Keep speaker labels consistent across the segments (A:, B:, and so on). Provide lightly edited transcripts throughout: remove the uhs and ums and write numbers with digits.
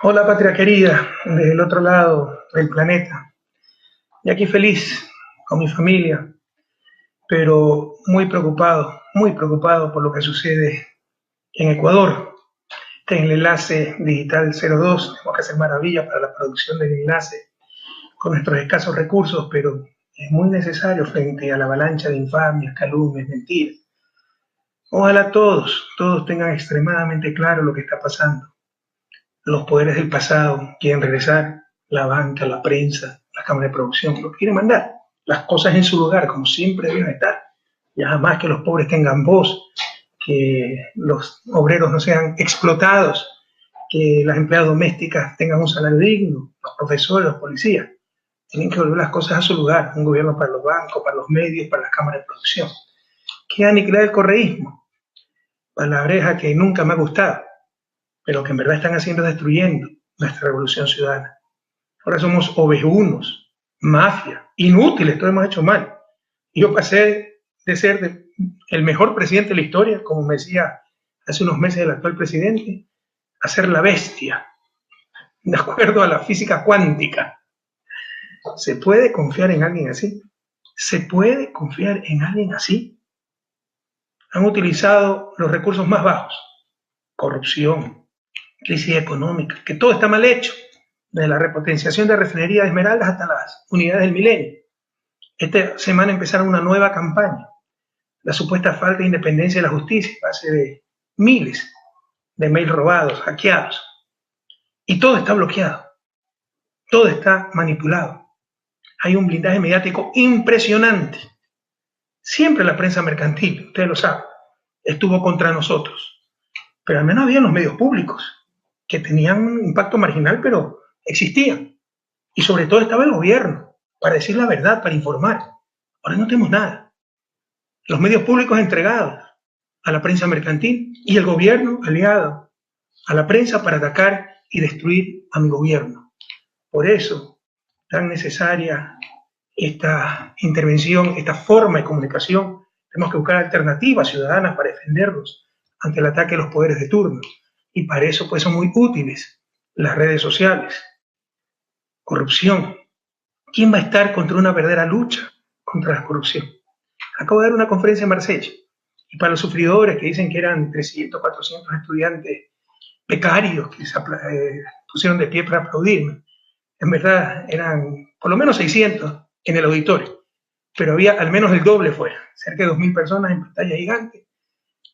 A: Hola patria querida, del otro lado del planeta. Y aquí feliz con mi familia, pero muy preocupado por lo que sucede en Ecuador. Este es el enlace digital 02, tenemos que hacer maravillas para la producción del enlace con nuestros escasos recursos, pero es muy necesario frente a la avalancha de infamias, calumnias, mentiras. Ojalá todos tengan extremadamente claro lo que está pasando. Los poderes del pasado quieren regresar, la banca, la prensa, la cámara de producción, lo quieren mandar. Las cosas en su lugar, como siempre deben estar. Ya jamás que los pobres tengan voz, que los obreros no sean explotados, que las empleadas domésticas tengan un salario digno, los profesores, los policías. Tienen que volver las cosas a su lugar. Un gobierno para los bancos, para los medios, para las cámaras de producción. Que aniquilar el correísmo, palabreja que nunca me ha gustado, pero que en verdad están haciendo destruyendo nuestra revolución ciudadana. Ahora somos ovejunos, mafia, inútiles, todo hemos hecho mal. Y yo pasé de ser el mejor presidente de la historia, como me decía hace unos meses el actual presidente, a ser la bestia, de acuerdo a la física cuántica. ¿Se puede confiar en alguien así? ¿Se puede confiar en alguien así? Han utilizado los recursos más bajos, corrupción, crisis económica, que todo está mal hecho, desde la repotenciación de refinería de Esmeraldas hasta las unidades del milenio. Esta semana empezaron una nueva campaña, la supuesta falta de independencia de la justicia, a base de miles de mails robados, hackeados. Y todo está bloqueado, todo está manipulado. Hay un blindaje mediático impresionante. Siempre la prensa mercantil, ustedes lo saben, estuvo contra nosotros. Pero al menos había los medios públicos, que tenían un impacto marginal, pero existían. Y sobre todo estaba el gobierno, para decir la verdad, para informar. Ahora no tenemos nada. Los medios públicos entregados a la prensa mercantil y el gobierno aliado a la prensa para atacar y destruir a mi gobierno. Por eso, tan necesaria esta intervención, esta forma de comunicación. Tenemos que buscar alternativas ciudadanas para defendernos ante el ataque de los poderes de turno. Y para eso pues son muy útiles las redes sociales. Corrupción. ¿Quién va a estar contra una verdadera lucha contra la corrupción? Acabo de dar una conferencia en Marsella y para los sufridores que dicen que eran 300, 400 estudiantes becarios que se pusieron de pie para aplaudirme, en verdad eran por lo menos 600 en el auditorio, pero había al menos el doble fuera, cerca de 2.000 personas en pantalla gigante,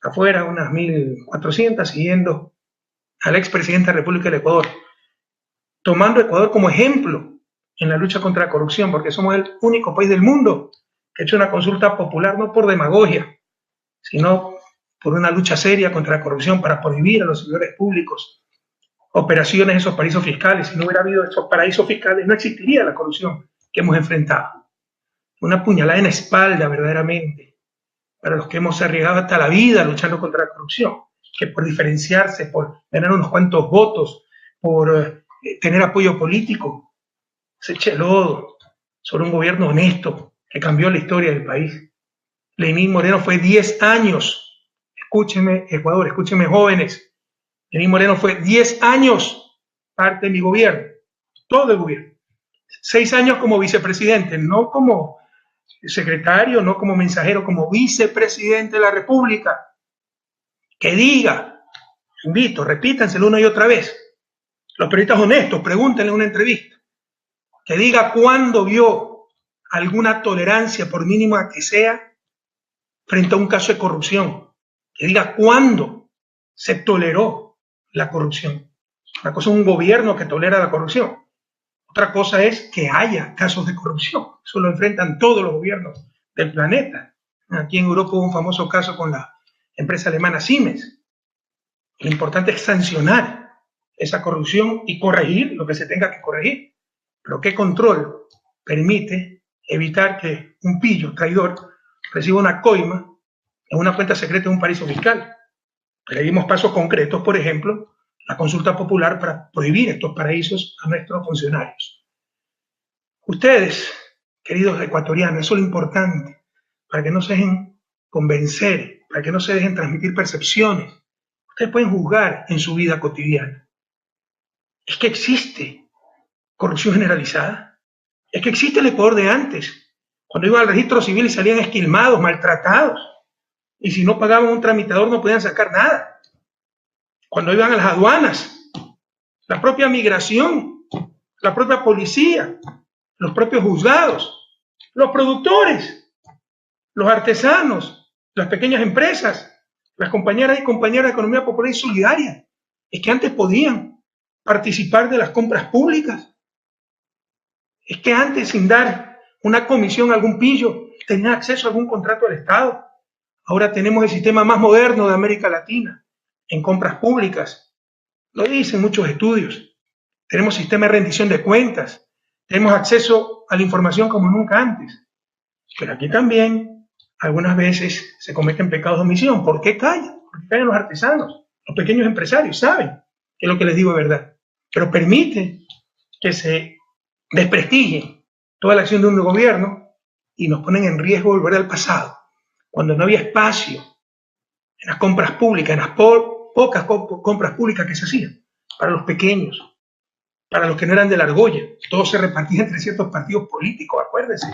A: afuera unas 1.400 siguiendo al expresidente de la República del Ecuador, tomando a Ecuador como ejemplo en la lucha contra la corrupción, porque somos el único país del mundo que ha hecho una consulta popular no por demagogia, sino por una lucha seria contra la corrupción para prohibir a los servidores públicos operaciones en esos paraísos fiscales. Si no hubiera habido esos paraísos fiscales, no existiría la corrupción que hemos enfrentado. Una puñalada en la espalda, verdaderamente, para los que hemos arriesgado hasta la vida luchando contra la corrupción, que por diferenciarse, por ganar unos cuantos votos, por tener apoyo político, se eche lodo sobre un gobierno honesto que cambió la historia del país. Lenín Moreno fue 10 años, escúchenme Ecuador, escúchenme jóvenes, Lenín Moreno fue 10 años parte de mi gobierno, todo el gobierno. 6 años como vicepresidente, no como secretario, no como mensajero, como vicepresidente de la República. Que diga, invito, repítanselo una y otra vez. Los periodistas honestos, pregúntenle en una entrevista. Que diga cuándo vio alguna tolerancia, por mínima que sea, frente a un caso de corrupción. Que diga cuándo se toleró la corrupción. Una cosa es un gobierno que tolera la corrupción. Otra cosa es que haya casos de corrupción. Eso lo enfrentan todos los gobiernos del planeta. Aquí en Europa hubo un famoso caso con la empresa alemana Siemens. Lo importante es sancionar esa corrupción y corregir lo que se tenga que corregir. Pero ¿qué control permite evitar que un pillo traidor reciba una coima en una cuenta secreta de un paraíso fiscal? Pedimos pasos concretos, por ejemplo, la consulta popular para prohibir estos paraísos a nuestros funcionarios. Ustedes, queridos ecuatorianos, eso es lo importante, para que no se dejen convencer, para que no se dejen transmitir percepciones. Ustedes pueden juzgar en su vida cotidiana. Es que existe corrupción generalizada. Es que existe el Ecuador de antes, cuando iban al registro civil y salían esquilmados, maltratados, y si no pagaban un tramitador no podían sacar nada. Cuando iban a las aduanas, la propia migración, la propia policía, los propios juzgados, los productores, los artesanos, las pequeñas empresas, las compañeras y compañeras de economía popular y solidaria, es que antes podían participar de las compras públicas. Es que antes, sin dar una comisión a algún pillo, tenían acceso a algún contrato del Estado. Ahora tenemos el sistema más moderno de América Latina en compras públicas. Lo dicen muchos estudios. Tenemos sistema de rendición de cuentas. Tenemos acceso a la información como nunca antes. Pero aquí también algunas veces se cometen pecados de omisión. ¿Por qué callan? Porque callan los artesanos, los pequeños empresarios, saben que lo que les digo es verdad. Pero permiten que se desprestigie toda la acción de un gobierno y nos ponen en riesgo de volver al pasado, cuando no había espacio en las compras públicas, en las pocas compras públicas que se hacían, para los pequeños, para los que no eran de la argolla. Todo se repartía entre ciertos partidos políticos, acuérdense,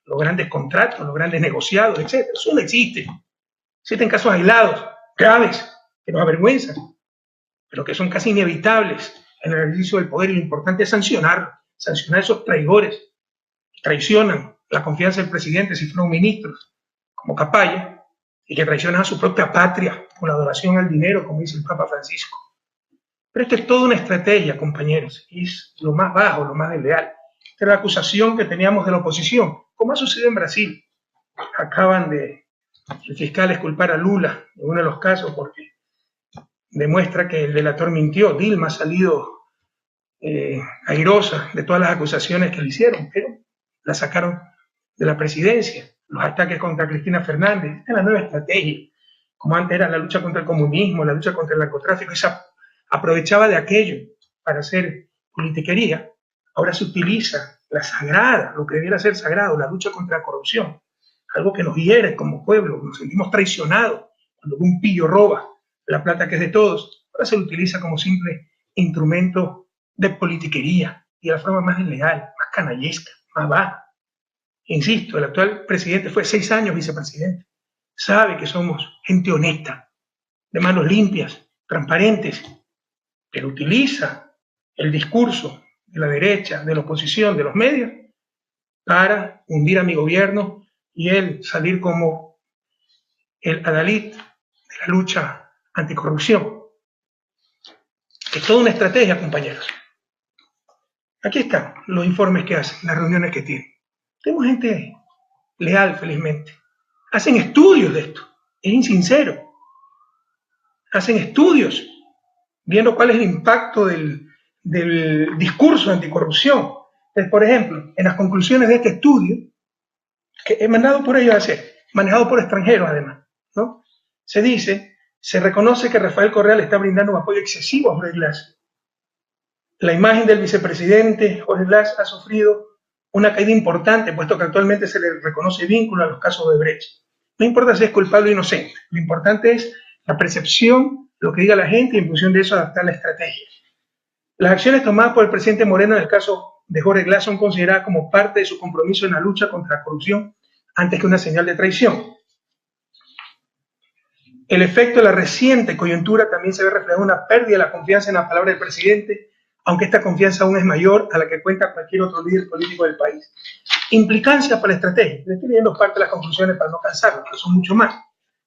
A: los grandes contratos, los grandes negociados, etc. Eso no existe. Existen casos aislados, graves, que nos avergüenzan, pero que son casi inevitables en el ejercicio del poder, y lo importante es sancionar a esos traidores que traicionan la confianza del presidente si fueron ministros, como Capaya, y que traicionan a su propia patria con la adoración al dinero, como dice el Papa Francisco. Pero esto es toda una estrategia, compañeros, y es lo más bajo, lo más desleal. Esta es la acusación que teníamos de la oposición, como ha sucedido en Brasil. Acaban de el fiscal exculpar a Lula en uno de los casos porque demuestra que el delator mintió. Dilma ha salido airosa de todas las acusaciones que le hicieron, pero la sacaron de la presidencia. Los ataques contra Cristina Fernández, esta es la nueva estrategia. Como antes era la lucha contra el comunismo, la lucha contra el narcotráfico, esa aprovechaba de aquello para hacer politiquería. Ahora se utiliza la sagrada, lo que debiera ser sagrado, la lucha contra la corrupción, algo que nos hiere como pueblo, nos sentimos traicionados cuando un pillo roba la plata que es de todos. Ahora se lo utiliza como simple instrumento de politiquería y de la forma más desleal, más canallesca, más baja. Insisto, el actual presidente fue 6 años vicepresidente. Sabe que somos gente honesta, de manos limpias, transparentes, pero utiliza el discurso de la derecha, de la oposición, de los medios, para hundir a mi gobierno y él salir como el adalid de la lucha anticorrupción. Es toda una estrategia, compañeros. Aquí están los informes que hacen, las reuniones que tienen. Tenemos gente leal, felizmente. Hacen estudios de esto. Es insincero. Hacen estudios viendo cuál es el impacto del discurso anticorrupción. Entonces, por ejemplo, en las conclusiones de este estudio, que he mandado por ellos a hacer, manejado por extranjeros además, ¿no? Se dice, se reconoce que Rafael Correa le está brindando un apoyo excesivo a Jorge Glass. La imagen del vicepresidente Jorge Glass ha sufrido una caída importante, puesto que actualmente se le reconoce vínculo a los casos de Brecht. No importa si es culpable o inocente, lo importante es la percepción, lo que diga la gente, y en función de eso adaptar la estrategia. Las acciones tomadas por el presidente Moreno en el caso de Jorge Glass son consideradas como parte de su compromiso en la lucha contra la corrupción, antes que una señal de traición. El efecto de la reciente coyuntura también se ve reflejado en una pérdida de la confianza en la palabra del presidente, aunque esta confianza aún es mayor a la que cuenta cualquier otro líder político del país. Implicancias para la estrategia. Le estoy leyendo parte de las conclusiones para no cansarlos, pero son mucho más.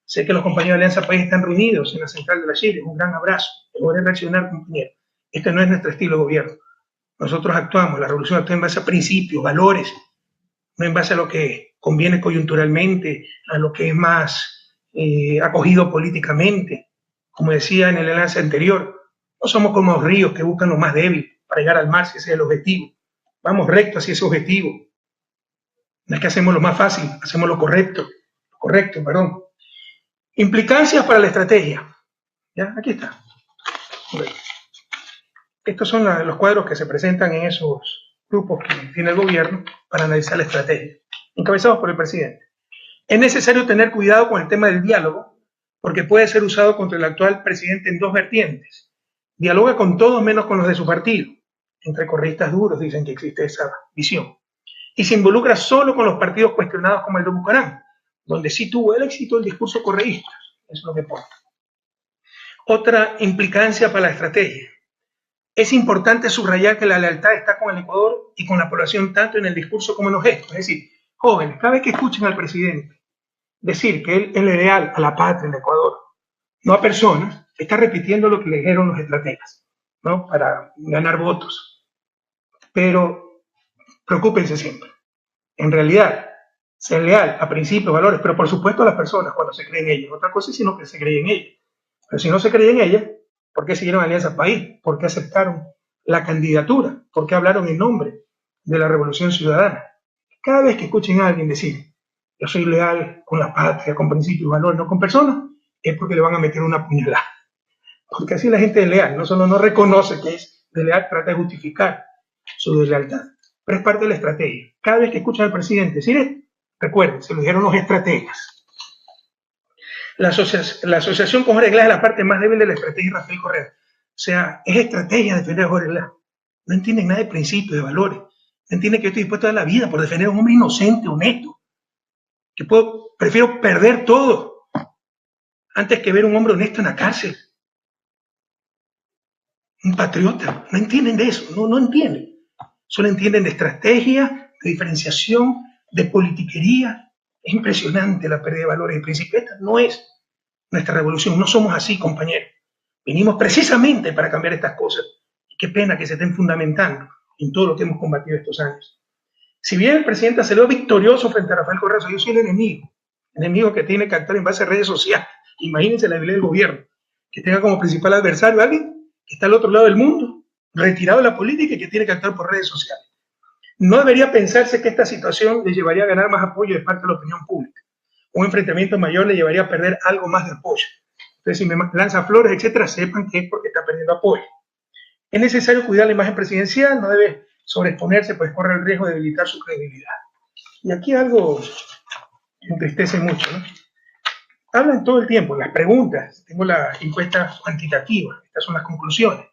A: Sé que los compañeros de Alianza País están reunidos en la central de la Chile. Un gran abrazo. Poder reaccionar, compañeros. Este no es nuestro estilo de gobierno. Nosotros actuamos, la revolución actúa en base a principios, valores, no en base a lo que conviene coyunturalmente, a lo que es más acogido políticamente. Como decía en el enlace anterior, no somos como los ríos que buscan lo más débil para llegar al mar, si ese es el objetivo. Vamos recto hacia ese objetivo. No es que hacemos lo más fácil, hacemos lo correcto, perdón. Implicancias para la estrategia. ¿Ya? Aquí está. Bueno. Estos son los cuadros que se presentan en esos grupos que tiene el gobierno para analizar la estrategia, encabezados por el presidente. Es necesario tener cuidado con el tema del diálogo, porque puede ser usado contra el actual presidente en dos vertientes. Dialoga con todos menos con los de su partido. Entre correístas duros dicen que existe esa visión. Y se involucra solo con los partidos cuestionados como el de Bucarán, donde sí tuvo el éxito el discurso correísta. Eso es lo que pone. Otra implicancia para la estrategia. Es importante subrayar que la lealtad está con el Ecuador y con la población tanto en el discurso como en los gestos. Es decir, jóvenes, cada vez que escuchen al presidente decir que él es leal a la patria, al Ecuador, no a personas, está repitiendo lo que le dijeron los estrategas, ¿no? Para ganar votos. Pero preocúpense siempre. En realidad, ser leal a principios, valores, pero por supuesto a las personas cuando se cree en ellas. Otra cosa es si no que se cree en ellas. Pero si no se cree en ellas, ¿por qué siguieron Alianza País? ¿Por qué aceptaron la candidatura? ¿Por qué hablaron en nombre de la Revolución Ciudadana? Cada vez que escuchen a alguien decir, yo soy leal con la patria, con principios y valores, no con personas, es porque le van a meter una puñalada. Porque así la gente es leal, no solo no reconoce que es leal, trata de justificar su deslealtad. Pero es parte de la estrategia. Cada vez que escuchan al presidente decir, recuerden, se lo dijeron los estrategas. La asociación con Jorge Glass es la parte más débil de la estrategia de Rafael Correa. O sea, es estrategia defender a Jorge Glass. No entienden nada de principios, de valores. No entienden que yo estoy dispuesto a dar la vida por defender a un hombre inocente, honesto. Que prefiero perder todo antes que ver a un hombre honesto en la cárcel. Un patriota. No entienden de eso. No entienden. Solo entienden de estrategia, de diferenciación, de politiquería. Es impresionante la pérdida de valores y principios. Esta no es nuestra revolución. No somos así, compañeros. Vinimos precisamente para cambiar estas cosas. Y qué pena que se estén fundamentando en todo lo que hemos combatido estos años. Si bien el presidente salió victorioso frente a Rafael Correa, yo soy el enemigo que tiene que actuar en base a redes sociales. Imagínense la debilidad del gobierno, que tenga como principal adversario a alguien que está al otro lado del mundo, retirado de la política y que tiene que actuar por redes sociales. No debería pensarse que esta situación le llevaría a ganar más apoyo de parte de la opinión pública. Un enfrentamiento mayor le llevaría a perder algo más de apoyo. Entonces, si me lanza flores, etcétera, sepan que es porque está perdiendo apoyo. Es necesario cuidar la imagen presidencial, no debe sobreexponerse, pues corre el riesgo de debilitar su credibilidad. Y aquí algo que entristece mucho, ¿no? Hablan todo el tiempo, las preguntas, tengo la encuesta cuantitativa, estas son las conclusiones,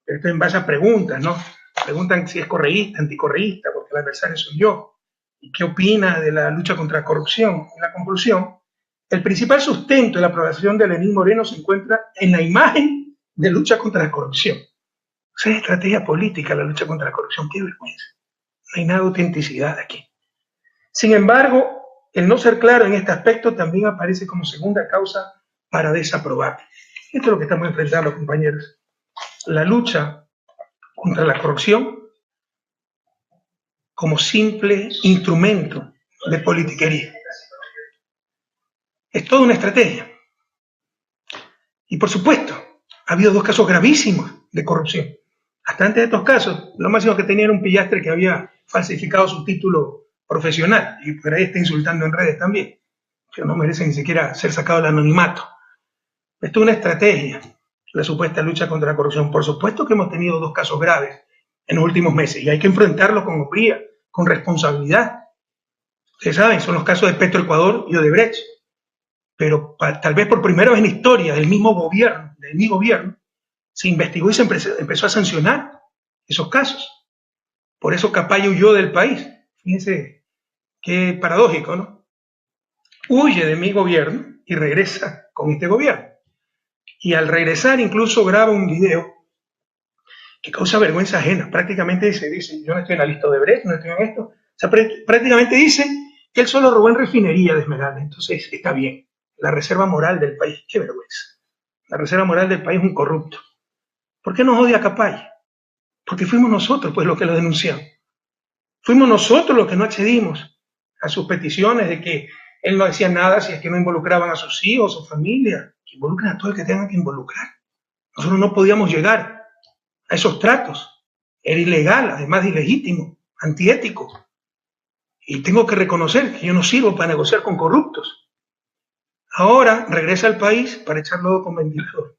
A: pero esto en base a preguntas, ¿no? Preguntan si es correísta, anticorreísta, porque el adversario soy yo, y qué opina de la lucha contra la corrupción. En la conclusión, el principal sustento de la aprobación de Lenín Moreno se encuentra en la imagen de lucha contra la corrupción. O sea, es estrategia política la lucha contra la corrupción, qué vergüenza. No hay nada de autenticidad aquí. Sin embargo, el no ser claro en este aspecto también aparece como segunda causa para desaprobar. Esto es lo que estamos enfrentando, compañeros. La lucha contra la corrupción como simple instrumento de politiquería. Es toda una estrategia. Y por supuesto, ha habido 2 casos gravísimos de corrupción. Hasta antes de estos casos, lo máximo que tenía era un pillastre que había falsificado su título profesional y por ahí está insultando en redes también, que no merece ni siquiera ser sacado del anonimato. Esto es una estrategia, la supuesta lucha contra la corrupción. Por supuesto que hemos tenido 2 casos graves en los últimos meses y hay que enfrentarlos con hombría, con responsabilidad. Ustedes saben, son los casos de Petroecuador y Odebrecht, pero tal vez por primera vez en la historia del mismo gobierno, se investigó y se empezó a sancionar esos casos. Por eso Capaya huyó del país. Fíjense qué paradójico, ¿no? Huye de mi gobierno y regresa con este gobierno. Y al regresar incluso graba un video que causa vergüenza ajena. Prácticamente dice, yo no estoy en la lista de Brecht, no estoy en esto. O sea, prácticamente dice que él solo robó en refinería de Esmeralda. Entonces está bien. La reserva moral del país, qué vergüenza. La reserva moral del país es un corrupto. ¿Por qué nos odia Capaya? Porque fuimos nosotros, pues, los que lo denunciamos. Fuimos nosotros los que no accedimos a sus peticiones de que él no decía nada si es que no involucraban a sus hijos, a su familia, que involucren a todo el que tengan que involucrar. Nosotros no podíamos llegar a esos tratos. Era ilegal, además de ilegítimo, antiético. Y tengo que reconocer que yo no sirvo para negociar con corruptos. Ahora regresa al país para echar lodo con ventilador.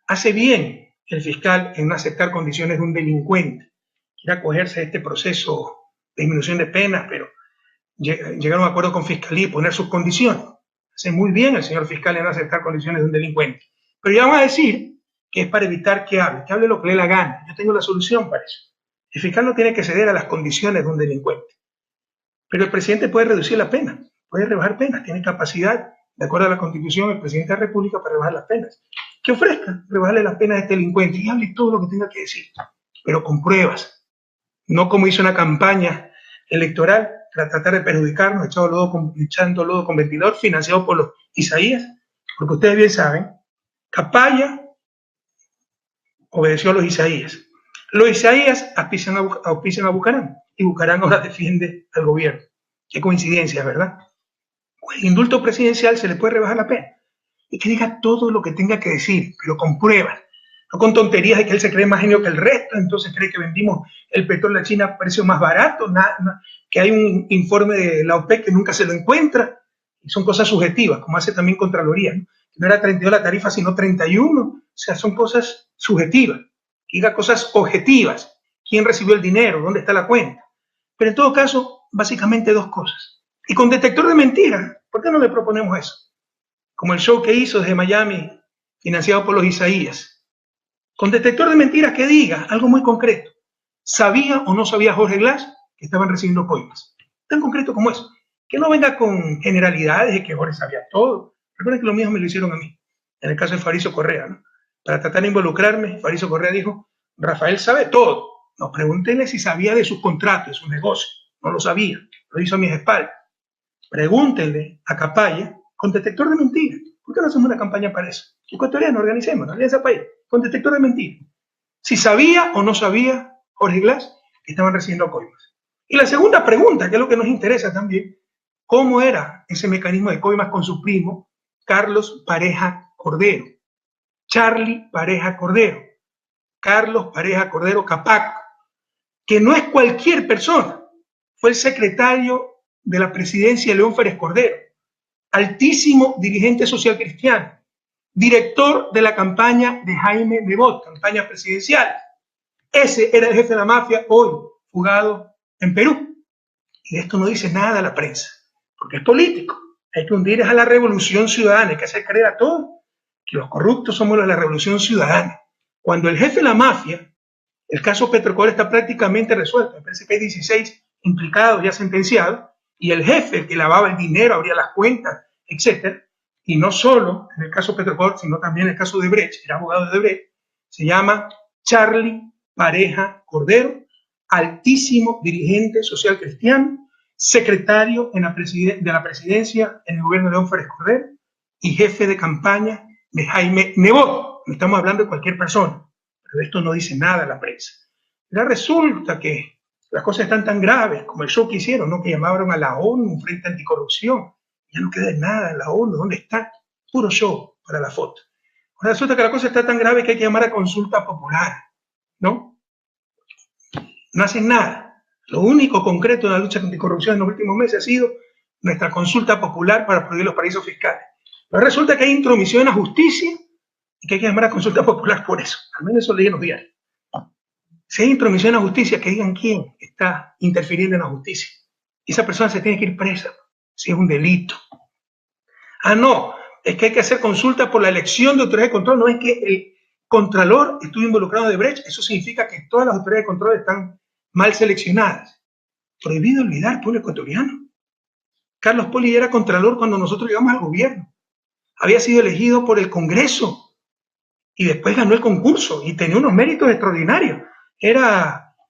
A: Hace bien el fiscal en no aceptar condiciones de un delincuente. Quiere acogerse a este proceso de disminución de penas, pero llegaron a un acuerdo con Fiscalía y poner sus condiciones. Hace muy bien el señor fiscal en no aceptar condiciones de un delincuente. Pero ya van a decir que es para evitar que hable lo que le dé la gana. Yo tengo la solución para eso. El fiscal no tiene que ceder a las condiciones de un delincuente, pero el presidente puede reducir la pena, puede rebajar penas, tiene capacidad, de acuerdo a la Constitución, el presidente de la República para rebajar las penas. Que ofrezca rebajarle las penas a este delincuente y hable todo lo que tenga que decir, pero con pruebas, no como hizo una campaña electoral para tratar de perjudicarnos, echando lodo con ventilador, financiado por los Isaías, porque ustedes bien saben, Capaya obedeció a los Isaías. Los Isaías auspician a Bucaram y Bucaram ahora defiende al gobierno. Qué coincidencia, ¿verdad? Con el indulto presidencial se le puede rebajar la pena y que diga todo lo que tenga que decir, pero con pruebas, no con tonterías de que él se cree más genio que el resto, entonces cree que vendimos el petróleo a China a precio más barato, que hay un informe de la OPEC que nunca se lo encuentra, y son cosas subjetivas, como hace también Contraloría, ¿no? Que no era 32 la tarifa, sino 31, o sea, son cosas subjetivas, que diga cosas objetivas, quién recibió el dinero, dónde está la cuenta, pero en todo caso, básicamente dos cosas. Y con detector de mentiras, ¿por qué no le proponemos eso? Como el show que hizo desde Miami, financiado por los Isaías. Con detector de mentiras que diga algo muy concreto. ¿Sabía o no sabía Jorge Glass que estaban recibiendo coimas? Tan concreto como eso. Que no venga con generalidades de que Jorge sabía todo. Recuerden que lo mismo me lo hicieron a mí, en el caso de Faricio Correa, ¿no? Para tratar de involucrarme, Faricio Correa dijo, Rafael sabe todo. No, pregúntenle si sabía de sus contratos, de sus negocios. No lo sabía, lo hizo a mis espaldas. Pregúntenle a Capaya con detector de mentiras. ¿Por qué no hacemos una campaña para eso? Ecuatoriano, organicemos, Alianza País, con detector de mentiras. Si sabía o no sabía Jorge Glass que estaban recibiendo coimas. Y la segunda pregunta, que es lo que nos interesa también, ¿cómo era ese mecanismo de coimas con su primo, Carlos Pareja Cordero? Charlie Pareja Cordero. Carlos Pareja Cordero Capac, que no es cualquier persona, fue el secretario de la presidencia de León Férez Cordero, altísimo dirigente social cristiano, director de la campaña de Jaime Nebot, campaña presidencial. Ese era el jefe de la mafia, hoy fugado en Perú. Y de esto no dice nada la prensa, porque es político. Hay que hundir a la revolución ciudadana, hay que hacer creer a todos que los corruptos somos los de la revolución ciudadana. Cuando el jefe de la mafia, el caso Petrocor está prácticamente resuelto, me parece que hay 16 implicados ya sentenciados, y el jefe, el que lavaba el dinero, abría las cuentas, etcétera, y no solo en el caso Petrocor, sino también en el caso de Brecht, era abogado de Brecht, se llama Charlie Pareja Cordero, altísimo dirigente social cristiano, secretario de la presidencia en el gobierno de León Férez Cordero y jefe de campaña de Jaime Nebot. No estamos hablando de cualquier persona, pero de esto no dice nada la prensa. Pero resulta que las cosas están tan graves como el show que hicieron, ¿no? Que llamaron a la ONU, un frente anticorrupción. Ya no queda nada en la ONU, ¿dónde está? Puro show para la foto. Ahora resulta que la cosa está tan grave que hay que llamar a consulta popular, ¿no? No hacen nada. Lo único concreto en la lucha anticorrupción en los últimos meses ha sido nuestra consulta popular para prohibir los paraísos fiscales. Pero resulta que hay intromisión en la justicia y que hay que llamar a consulta popular por eso. Al menos eso leí en los diarios. Si hay intromisión en la justicia, que digan quién está interfiriendo en la justicia. Y esa persona se tiene que ir presa, si es un delito. Ah, no, es que hay que hacer consulta por la elección de autoridad de control, no es que el contralor estuvo involucrado de Brecht, eso significa que todas las autoridades de control están mal seleccionadas. Prohibido olvidar, pueblo ecuatoriano. Carlos Poli era contralor cuando nosotros llegamos al gobierno. Había sido elegido por el Congreso y después ganó el concurso y tenía unos méritos extraordinarios.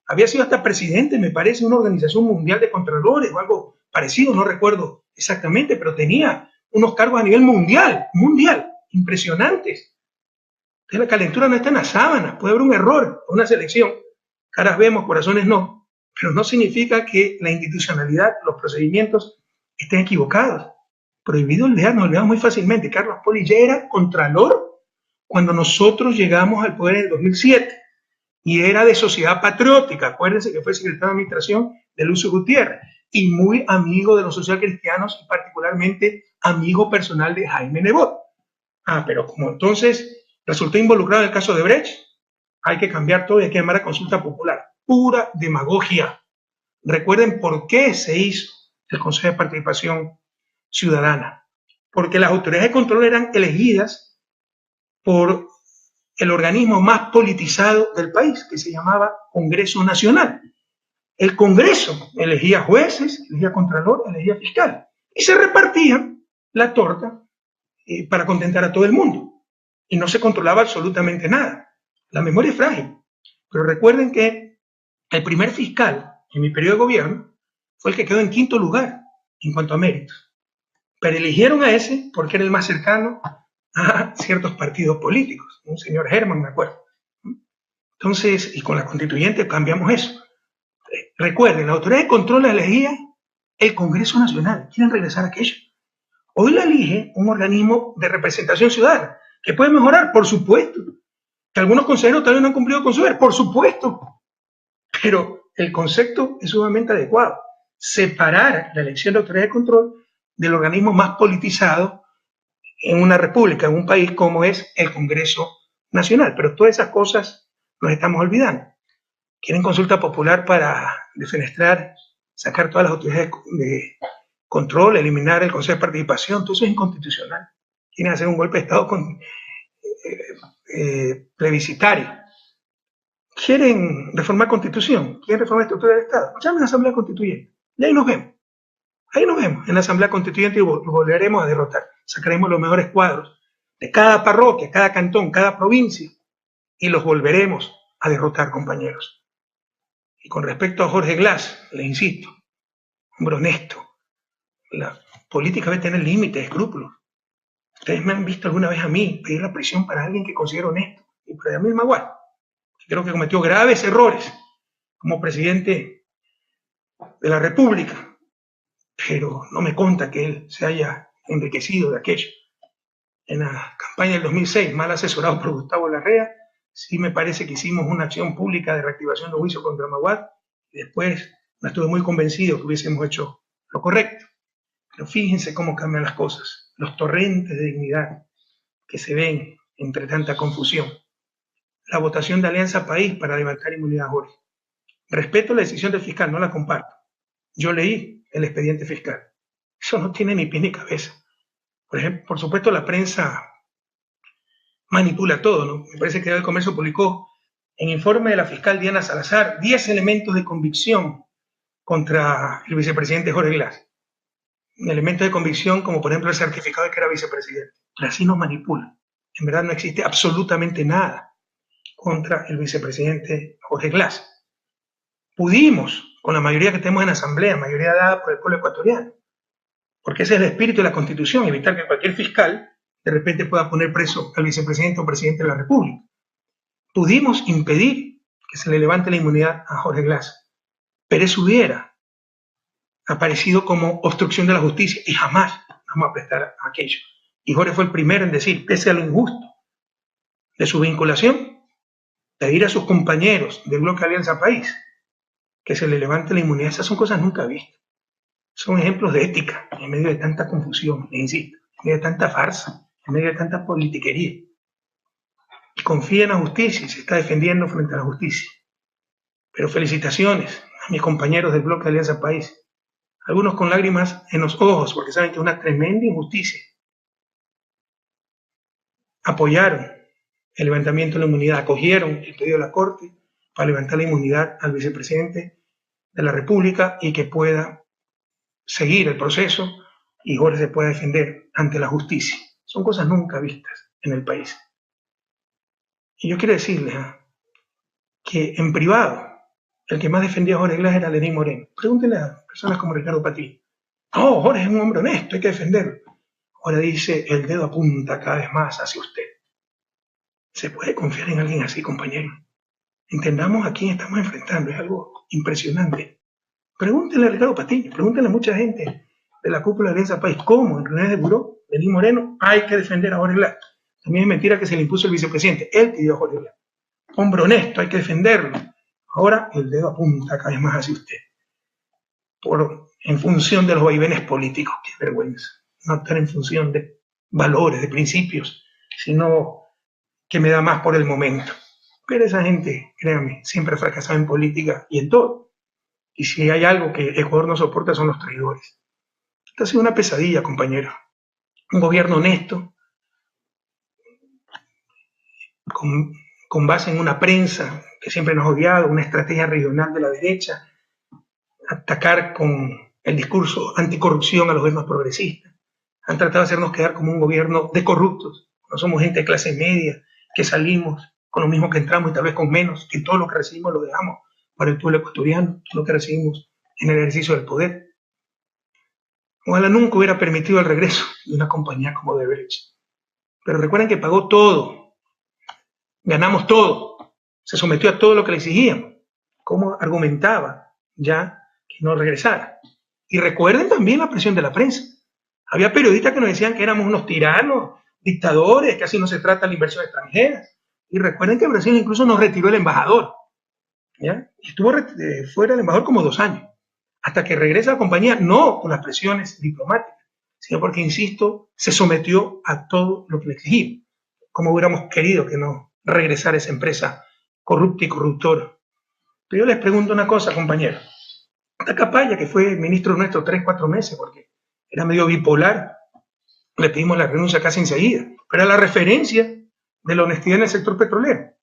A: Había sido hasta presidente, me parece, de una organización mundial de contralores o algo parecido, no recuerdo exactamente, pero tenía unos cargos a nivel mundial, impresionantes. Entonces la calentura no está en la sábana, puede haber un error, una selección, caras vemos, corazones no, pero no significa que la institucionalidad, los procedimientos estén equivocados. Prohibido olvidar, nos olvidamos muy fácilmente. Carlos Poli ya era contralor cuando nosotros llegamos al poder en el 2007 y era de Sociedad Patriótica, acuérdense que fue secretario de administración de Lucio Gutiérrez y muy amigo de los socialcristianos y particularmente amigo personal de Jaime Nebot. Ah, pero como entonces resultó involucrado en el caso de Brecht, hay que cambiar todo y hay que llamar a consulta popular. Pura demagogia. Recuerden por qué se hizo el Consejo de Participación Ciudadana. Porque las autoridades de control eran elegidas por el organismo más politizado del país, que se llamaba Congreso Nacional. El Congreso elegía jueces, elegía contralor, elegía fiscal, y se repartían la torta para contentar a todo el mundo. Y no se controlaba absolutamente nada. La memoria es frágil. Pero recuerden que el primer fiscal en mi periodo de gobierno fue el que quedó en quinto lugar en cuanto a méritos. Pero eligieron a ese porque era el más cercano a ciertos partidos políticos. Un señor Herman, me acuerdo. Entonces, y con la constituyente cambiamos eso. Recuerden, la autoridad de control la elegía el Congreso Nacional. ¿Quieren regresar a aquello? Hoy la elige un organismo de representación ciudadana, que puede mejorar, por supuesto. Que algunos consejeros todavía no han cumplido con su deber, por supuesto. Pero el concepto es sumamente adecuado. Separar la elección de autoridad de control del organismo más politizado en una república, en un país como es el Congreso Nacional. Pero todas esas cosas nos estamos olvidando. Quieren consulta popular para defenestrar, sacar todas las autoridades de control, eliminar el Consejo de Participación, todo eso es inconstitucional. Quieren hacer un golpe de Estado plebiscitario. Quieren reformar Constitución, quieren reformar estructura del Estado. Llamen a la Asamblea Constituyente y ahí nos vemos. Ahí nos vemos en la Asamblea Constituyente y volveremos a derrotar. Sacaremos los mejores cuadros de cada parroquia, cada cantón, cada provincia y los volveremos a derrotar, compañeros. Y con respecto a Jorge Glass, le insisto, hombre honesto, la política debe tener límites, escrúpulos. Ustedes me han visto alguna vez a mí pedir la prisión para alguien que considero honesto, y para mí Maguad, que creo que cometió graves errores como presidente de la República, pero no me consta que él se haya enriquecido de aquello. En la campaña del 2006, mal asesorado por Gustavo Larrea, sí me parece que hicimos una acción pública de reactivación de juicio contra Maguad, y después no estuve muy convencido que hubiésemos hecho lo correcto. Pero fíjense cómo cambian las cosas, los torrentes de dignidad que se ven entre tanta confusión. La votación de Alianza País para levantar inmunidad a Jorge. Respeto la decisión del fiscal, no la comparto. Yo leí el expediente fiscal. Eso no tiene ni pie ni cabeza. Por ejemplo, por supuesto, la prensa manipula todo, ¿no? Me parece que el Comercio publicó en informe de la fiscal Diana Salazar 10 elementos de convicción contra el vicepresidente Jorge Glass. Elementos de convicción como por ejemplo el certificado de que era vicepresidente. Pero así nos manipulan. En verdad no existe absolutamente nada contra el vicepresidente Jorge Glass. Pudimos, con la mayoría que tenemos en la Asamblea, mayoría dada por el pueblo ecuatoriano, porque ese es el espíritu de la Constitución, evitar que cualquier fiscal de repente pueda poner preso al vicepresidente o presidente de la República. Pudimos impedir que se le levante la inmunidad a Jorge Glass, pero eso hubiera aparecido como obstrucción de la justicia y jamás vamos a prestar a aquello. Y Jorge fue el primero en decir, pese a lo injusto de su vinculación, pedir a sus compañeros del bloque Alianza País que se le levante la inmunidad. Esas son cosas nunca vistas. Son ejemplos de ética en medio de tanta confusión, les insisto, en medio de tanta farsa, en medio de tanta politiquería. Y confía en la justicia y se está defendiendo frente a la justicia. Pero felicitaciones a mis compañeros del bloque Alianza País. Algunos con lágrimas en los ojos porque saben que es una tremenda injusticia. Apoyaron el levantamiento de la inmunidad, acogieron el pedido de la Corte para levantar la inmunidad al vicepresidente de la República y que pueda seguir el proceso y Jorge se pueda defender ante la justicia. Son cosas nunca vistas en el país. Y yo quiero decirles que en privado el que más defendía a Jorge Glass era Lenín Moreno. Pregúntenle a personas como Ricardo Patillo. No, Jorge es un hombre honesto, hay que defenderlo. Ahora dice, el dedo apunta cada vez más hacia usted. ¿Se puede confiar en alguien así, compañero? Entendamos a quién estamos enfrentando, es algo impresionante. Pregúntenle a Ricardo Patillo, pregúntenle a mucha gente de la cúpula de Alianza País, ¿cómo en reuniones de buró, Lenín Moreno, hay que defender a Jorge Glass? También es mentira que se le impuso el vicepresidente, él pidió a Jorge Glass. Hombre honesto, hay que defenderlo. Ahora el dedo apunta cada vez más hacia usted. En función de los vaivenes políticos, qué vergüenza. No estar en función de valores, de principios, sino que me da más por el momento. Pero esa gente, créanme, siempre ha fracasado en política y en todo. Y si hay algo que Ecuador no soporta son los traidores. Esta ha sido una pesadilla, compañero. Un gobierno honesto, con, con base en una prensa que siempre nos ha odiado, una estrategia regional de la derecha, atacar con el discurso anticorrupción a los gobiernos progresistas. Han tratado de hacernos quedar como un gobierno de corruptos. No somos gente de clase media que salimos con lo mismo que entramos y tal vez con menos, que todo lo que recibimos lo dejamos para el pueblo ecuatoriano, todo lo que recibimos en el ejercicio del poder. Ojalá nunca hubiera permitido el regreso de una compañía como Odebrecht. Pero recuerden que pagó todo, ganamos todo, se sometió a todo lo que le exigíamos. ¿Cómo argumentaba ya que no regresara? Y recuerden también la presión de la prensa. Había periodistas que nos decían que éramos unos tiranos, dictadores, que así no se trata la inversión extranjera. Y recuerden que Brasil incluso nos retiró el embajador. ¿Ya? Y estuvo fuera el embajador como 2 años, hasta que regresa a la compañía, no por las presiones diplomáticas, sino porque, insisto, se sometió a todo lo que le exigimos. Como hubiéramos querido que no regresara esa empresa corrupta y corruptora. Pero yo les pregunto una cosa, compañero. Tacapaya, que fue ministro nuestro 3, 4 meses, porque era medio bipolar, le pedimos la renuncia casi enseguida, pero era la referencia de la honestidad en el sector petrolero.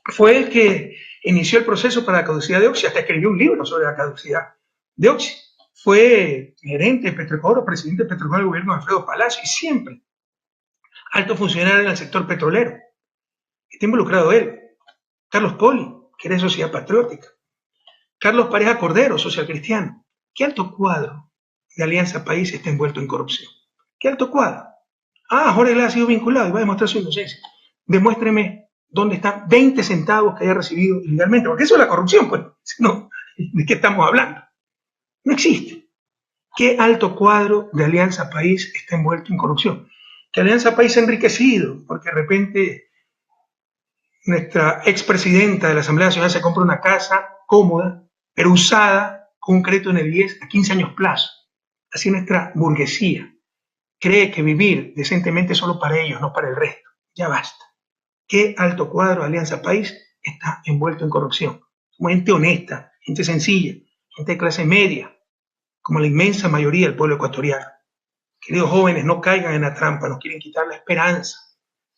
A: Fue el que inició el proceso para la caducidad de Oxy, hasta escribió un libro sobre la caducidad de Oxy. Fue gerente de Petroecuador, presidente de Petroecuador del gobierno de Alfredo Palacio, y siempre alto funcionario en el sector petrolero. Está involucrado él. Carlos Poli, que era de Sociedad Patriótica. Carlos Pareja Cordero, social cristiano. ¿Qué alto cuadro de Alianza País está envuelto en corrupción? ¿Qué alto cuadro? Ah, Jorge Glass ha sido vinculado y va a demostrar su inocencia. Demuéstreme dónde están 20 centavos que haya recibido ilegalmente, porque eso es la corrupción, pues. No, ¿de qué estamos hablando? No existe. ¿Qué alto cuadro de Alianza País está envuelto en corrupción? Que Alianza País se ha enriquecido, porque de repente nuestra expresidenta de la Asamblea Nacional se compra una casa cómoda, pero usada con un crédito de 10 a 15 años plazo. Así nuestra burguesía cree que vivir decentemente es solo para ellos, no para el resto. Ya basta. ¿Qué alto cuadro de Alianza País está envuelto en corrupción? Como gente honesta, gente sencilla, gente de clase media, como la inmensa mayoría del pueblo ecuatoriano. Queridos jóvenes, no caigan en la trampa, nos quieren quitar la esperanza,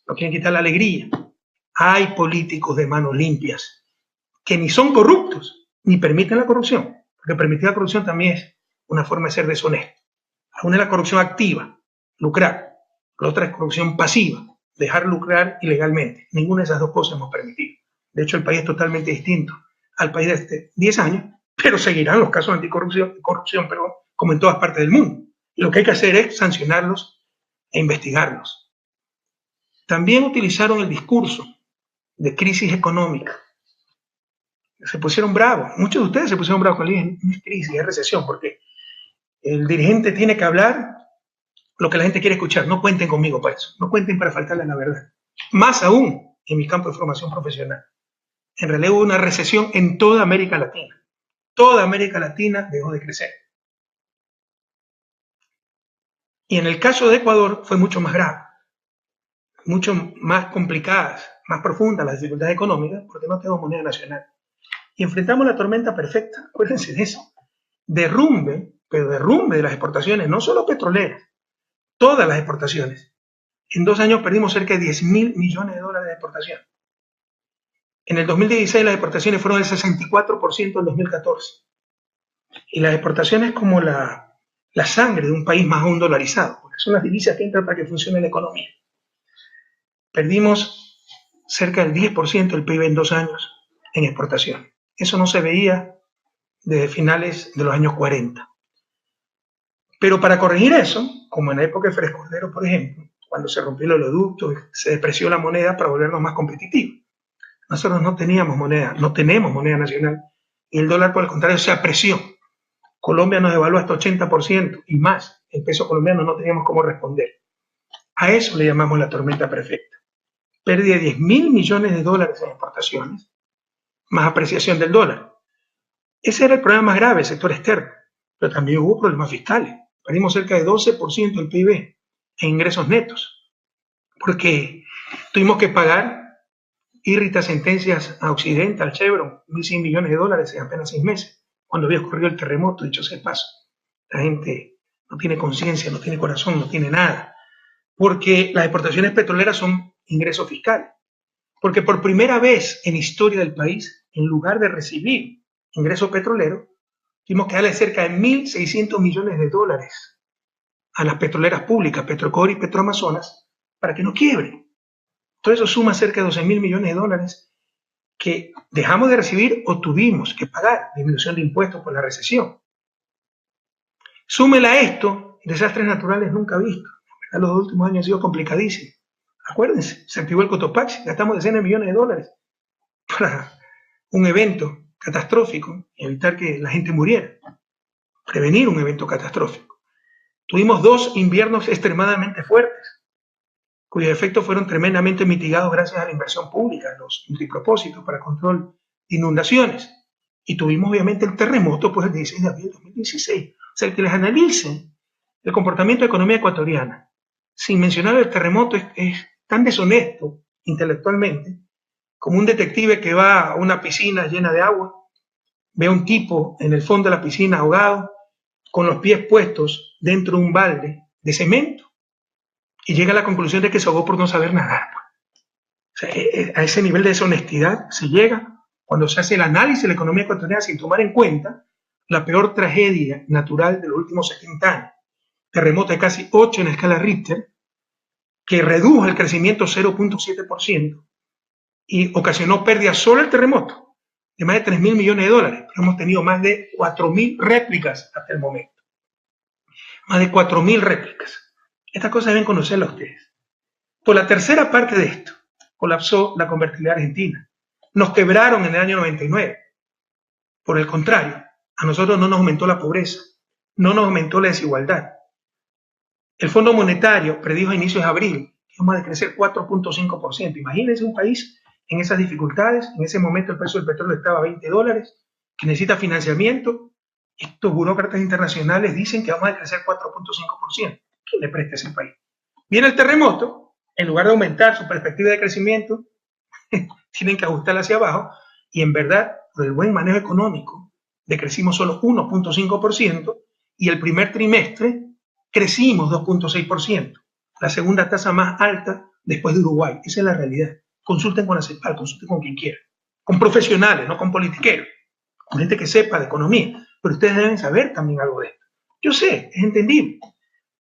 A: nos quieren quitar la alegría. Hay políticos de manos limpias que ni son corruptos, ni permiten la corrupción, porque permitir la corrupción también es una forma de ser deshonesto. Una es la corrupción activa, lucrar, la otra es corrupción pasiva, dejar lucrar ilegalmente. Ninguna de esas dos cosas hemos permitido. De hecho, el país es totalmente distinto al país de hace 10 años, pero seguirán los casos de anticorrupción, como en todas partes del mundo. Y lo que hay que hacer es sancionarlos e investigarlos. También utilizaron el discurso de crisis económica. Se pusieron bravos, muchos de ustedes se pusieron bravos con el no es crisis, es recesión, porque el dirigente tiene que hablar lo que la gente quiere escuchar. No cuenten conmigo para eso, no cuenten para faltarle a la verdad. Más aún en mi campo de formación profesional. En realidad hubo una recesión en toda América Latina. Toda América Latina dejó de crecer. Y en el caso de Ecuador fue mucho más grave, mucho más complicadas, más profundas las dificultades económicas, porque no tenemos moneda nacional. Y enfrentamos la tormenta perfecta, acuérdense de eso. Derrumbe, pero derrumbe de las exportaciones, no solo petroleras, todas las exportaciones. En 2 años perdimos cerca de $10.000 millones de exportación. En el 2016 las exportaciones fueron del 64% en 2014. Y las exportaciones como la sangre de un país más aún dolarizado, porque son las divisas que entran para que funcione la economía. Perdimos cerca del 10% del PIB en 2 años en exportación. Eso no se veía desde finales de los años 40. Pero para corregir eso, como en la época de Fresco Cordero, por ejemplo, cuando se rompió el oleoducto y se depreció la moneda para volvernos más competitivos. Nosotros no teníamos moneda, no tenemos moneda nacional, y el dólar, por el contrario, se apreció. Colombia nos devaluó hasta 80% y más. El peso colombiano no teníamos cómo responder. A eso le llamamos la tormenta perfecta. Pérdida de $10.000 millones en exportaciones, más apreciación del dólar. Ese era el problema más grave, el sector externo, pero también hubo problemas fiscales. Perdimos cerca de 12% del PIB en ingresos netos, porque tuvimos que pagar írritas sentencias a Occidente, al Chevron, $1.100 millones en apenas 6 meses, cuando había ocurrido el terremoto, dicho sea de paso. La gente no tiene conciencia, no tiene corazón, no tiene nada, porque las exportaciones petroleras son ingresos fiscales. porque por primera vez en la historia del país, en lugar de recibir ingreso petrolero, tuvimos que darle cerca de 1.600 millones de dólares a las petroleras públicas, Petrocor y Petroamazonas, para que no quiebren. Todo eso suma cerca de 12.000 millones de dólares que dejamos de recibir o tuvimos que pagar, disminución de impuestos por la recesión. Súmela a esto, desastres naturales nunca vistos. Los últimos años han sido complicadísimos. Acuérdense, se activó el Cotopaxi, gastamos decenas de millones de dólares para un evento catastrófico y evitar que la gente muriera, prevenir un evento catastrófico. Tuvimos 2 inviernos extremadamente fuertes, cuyos efectos fueron tremendamente mitigados gracias a la inversión pública, los multipropósitos para control de inundaciones. Y tuvimos obviamente el terremoto pues, el 16 de abril de 2016. O sea, el que les analice el comportamiento de la economía ecuatoriana, sin mencionar el terremoto, es tan deshonesto intelectualmente como un detective que va a una piscina llena de agua, ve a un tipo en el fondo de la piscina ahogado, con los pies puestos dentro de un balde de cemento, y llega a la conclusión de que se ahogó por no saber nadar. O sea, a ese nivel de deshonestidad se llega cuando se hace el análisis de la economía ecuatoriana sin tomar en cuenta la peor tragedia natural de los últimos 70 años. Terremoto de casi 8 en escala Richter, que redujo el crecimiento 0.7% y ocasionó pérdidas solo el terremoto de más de 3.000 millones de dólares. Pero hemos tenido más de 4.000 réplicas hasta el momento. Más de 4.000 réplicas. Estas cosas deben conocerlas ustedes. Por la tercera parte de esto, colapsó la convertibilidad argentina. Nos quebraron en el año 99. Por el contrario, a nosotros no nos aumentó la pobreza, no nos aumentó la desigualdad. El Fondo Monetario predijo a inicios de abril que íbamos a decrecer 4.5%. Imagínense un país en esas dificultades. En ese momento el precio del petróleo estaba a $20, que necesita financiamiento. Estos burócratas internacionales dicen que vamos a decrecer 4.5%. ¿Quién le presta a ese país? Viene el terremoto, en lugar de aumentar su perspectiva de crecimiento, tienen que ajustarla hacia abajo, y en verdad, por el buen manejo económico, decrecimos solo 1.5%, y el primer trimestre crecimos 2.6%, la segunda tasa más alta después de Uruguay. Esa es la realidad. Consulten con la CEPAL, consulten con quien quiera, con profesionales, no con politiqueros, con gente que sepa de economía, pero ustedes deben saber también algo de esto. Yo sé, es entendible.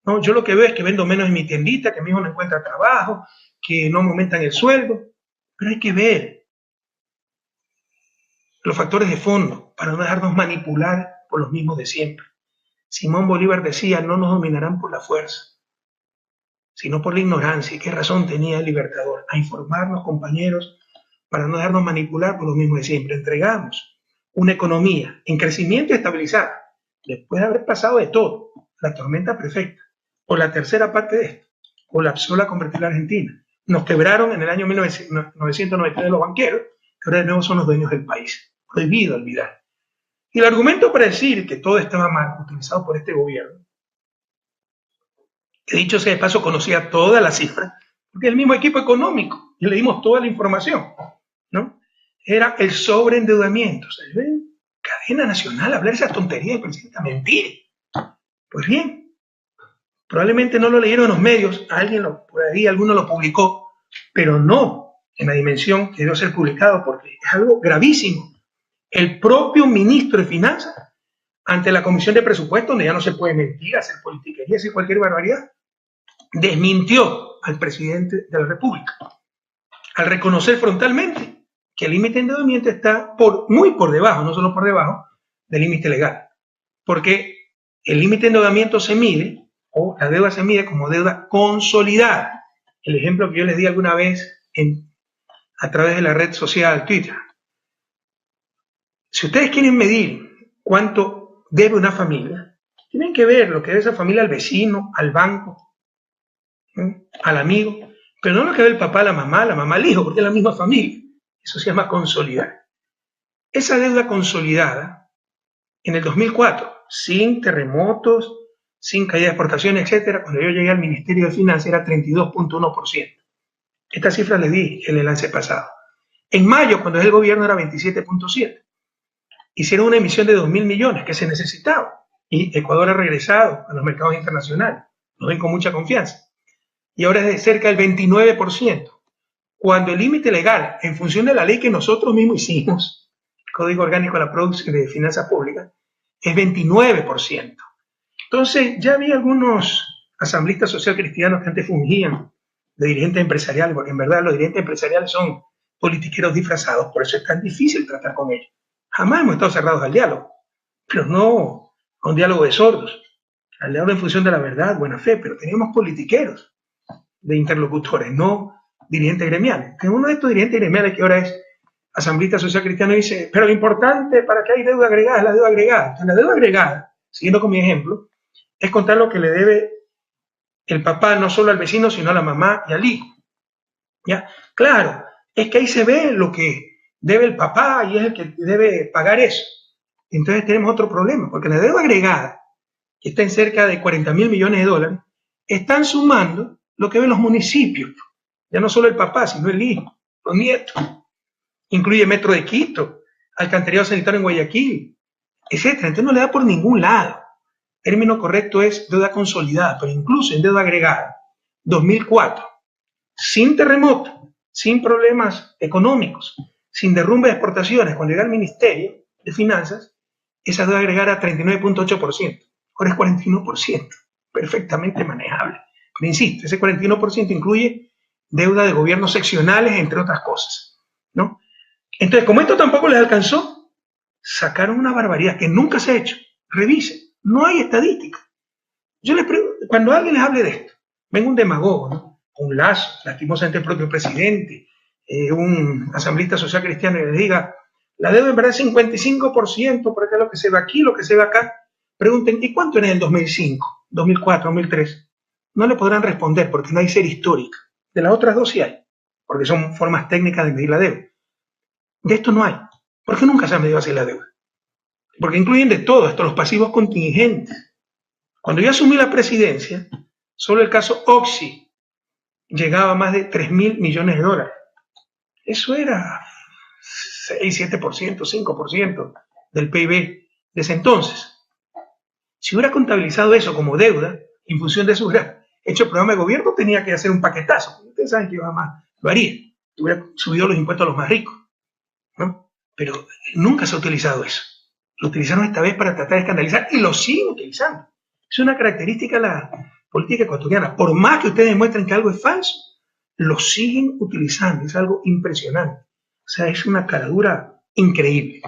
A: ¿No? Yo lo que veo es que vendo menos en mi tiendita, que mi hijo no encuentra trabajo, que no me aumentan el sueldo, pero hay que ver los factores de fondo para no dejarnos manipular por los mismos de siempre. Simón Bolívar decía, no nos dominarán por la fuerza, sino por la ignorancia. ¿Y qué razón tenía el Libertador? A informarnos, compañeros, para no dejarnos manipular por los mismos de siempre. Entregamos una economía en crecimiento y estabilizada, después de haber pasado de todo, la tormenta perfecta. Por la tercera parte de esto, colapsó la convertibilidad argentina. Nos quebraron en el año 1993 los banqueros, que ahora de nuevo son los dueños del país. Prohibido olvidar. Y el argumento para decir que todo estaba mal, utilizado por este gobierno, que dicho sea de paso conocía todas las cifras, porque el mismo equipo económico, y le dimos toda la información, ¿no? Era el sobreendeudamiento. O sea, ven, cadena nacional, hablar esas tonterías y presidenta, mentir. Pues bien, probablemente no lo leyeron en los medios, por ahí alguno lo publicó, pero no en la dimensión que debió ser publicado, porque es algo gravísimo. El propio ministro de Finanzas, ante la Comisión de Presupuestos, donde ya no se puede mentir, hacer politiquería, hacer cualquier barbaridad, desmintió al presidente de la República, al reconocer frontalmente que el límite de endeudamiento está muy por debajo, no solo por debajo, del límite legal. Porque el límite de endeudamiento se mide, o la deuda se mide como deuda consolidada. El ejemplo que yo les di alguna vez a través de la red social Twitter. Si ustedes quieren medir cuánto debe una familia, tienen que ver lo que debe esa familia al vecino, al banco, ¿sí?, al amigo, pero no lo que ve el papá, la mamá al hijo, porque es la misma familia. Eso se llama consolidar. Esa deuda consolidada, en el 2004, sin terremotos, sin caída de exportaciones, etc., cuando yo llegué al Ministerio de Finanzas era 32.1%. Esta cifra les di en el lance pasado. En mayo, cuando es el gobierno, era 27.7%. Hicieron una emisión de 2.000 millones que se necesitaba y Ecuador ha regresado a los mercados internacionales. Nos ven con mucha confianza. Y ahora es de cerca del 29%. cuando el límite legal, en función de la ley que nosotros mismos hicimos, el Código Orgánico de la Producción de Finanzas Públicas, es 29%. Entonces, ya había algunos asambleístas social cristianos que antes fungían de dirigentes empresariales, porque en verdad los dirigentes empresariales son politiqueros disfrazados, por eso es tan difícil tratar con ellos. Jamás hemos estado cerrados al diálogo, pero no a un diálogo de sordos, al diálogo en función de la verdad, buena fe, pero teníamos politiqueros de interlocutores, no dirigentes gremiales. Que uno de estos dirigentes gremiales que ahora es asambleísta social cristiano dice, pero lo importante para que hay deuda agregada es la deuda agregada. Entonces, la deuda agregada, siguiendo con mi ejemplo, es contar lo que le debe el papá no solo al vecino, sino a la mamá y al hijo. ¿Ya? Claro, es que ahí se ve lo que debe el papá y es el que debe pagar eso. Entonces tenemos otro problema, porque la deuda agregada, que está en cerca de 40.000 millones de dólares, están sumando lo que ven los municipios. Ya no solo el papá, sino el hijo, los nietos. Incluye Metro de Quito, alcantarillado sanitario en Guayaquil, etcétera. Entonces no le da por ningún lado. El término correcto es deuda consolidada, pero incluso en deuda agregada, 2004, sin terremoto, sin problemas económicos, sin derrumbe de exportaciones, cuando llega al Ministerio de Finanzas, esa deuda agregada era 39.8%, ahora es 41%, perfectamente manejable. Pero insisto, ese 41% incluye deuda de gobiernos seccionales, entre otras cosas, ¿no? Entonces, como esto tampoco les alcanzó, sacaron una barbaridad que nunca se ha hecho. Revisen, no hay estadística. Yo les pregunto, cuando alguien les hable de esto, venga un demagogo, ¿no? Un Lazo, lastimosamente el propio presidente, un asambleísta social cristiano y les diga, la deuda en verdad es 55%, porque es lo que se ve aquí, lo que se ve acá. Pregunten, ¿y cuánto era en el 2005, 2004, 2003? No le podrán responder porque no hay serie histórica. De las otras dos sí hay, porque son formas técnicas de medir la deuda. De esto no hay, porque nunca se ha medido así la deuda. Porque incluyen de todo, hasta los pasivos contingentes. Cuando yo asumí la presidencia, solo el caso Oxy llegaba a más de 3.000 millones de dólares. Eso era 6, 7%, 5% del PIB de ese entonces. Si hubiera contabilizado eso como deuda, en función de eso hubiera hecho el programa de gobierno, tenía que hacer un paquetazo. Ustedes saben que yo jamás lo haría. Hubiera subido los impuestos a los más ricos, ¿no? Pero nunca se ha utilizado eso. Lo utilizaron esta vez para tratar de escandalizar y lo siguen utilizando. Es una característica de la política ecuatoriana. Por más que ustedes demuestren que algo es falso, lo siguen utilizando. Es algo impresionante. O sea, es una caradura increíble.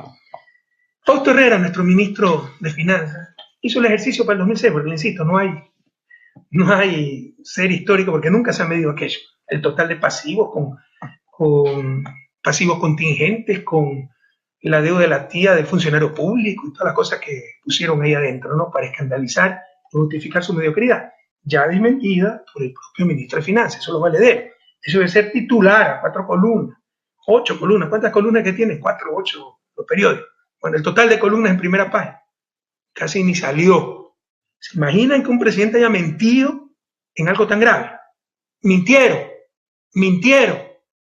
A: Fausto Herrera, nuestro ministro de Finanzas, hizo el ejercicio para el 2006, porque, insisto, no hay ser histórico porque nunca se ha medido aquello. El total de pasivos con pasivos contingentes, con la deuda de la tía del funcionario público y todas las cosas que pusieron ahí adentro, ¿no? Para escandalizar y justificar su mediocridad. Ya desmentida por el propio ministro de Finanzas, eso lo vale de él. Eso debe ser titular a 4 columnas, 8 columnas. ¿Cuántas columnas que tiene? 4 o 8 los periódicos. Bueno, el total de columnas en primera página. Casi ni salió. ¿Se imaginan que un presidente haya mentido en algo tan grave? Mintieron.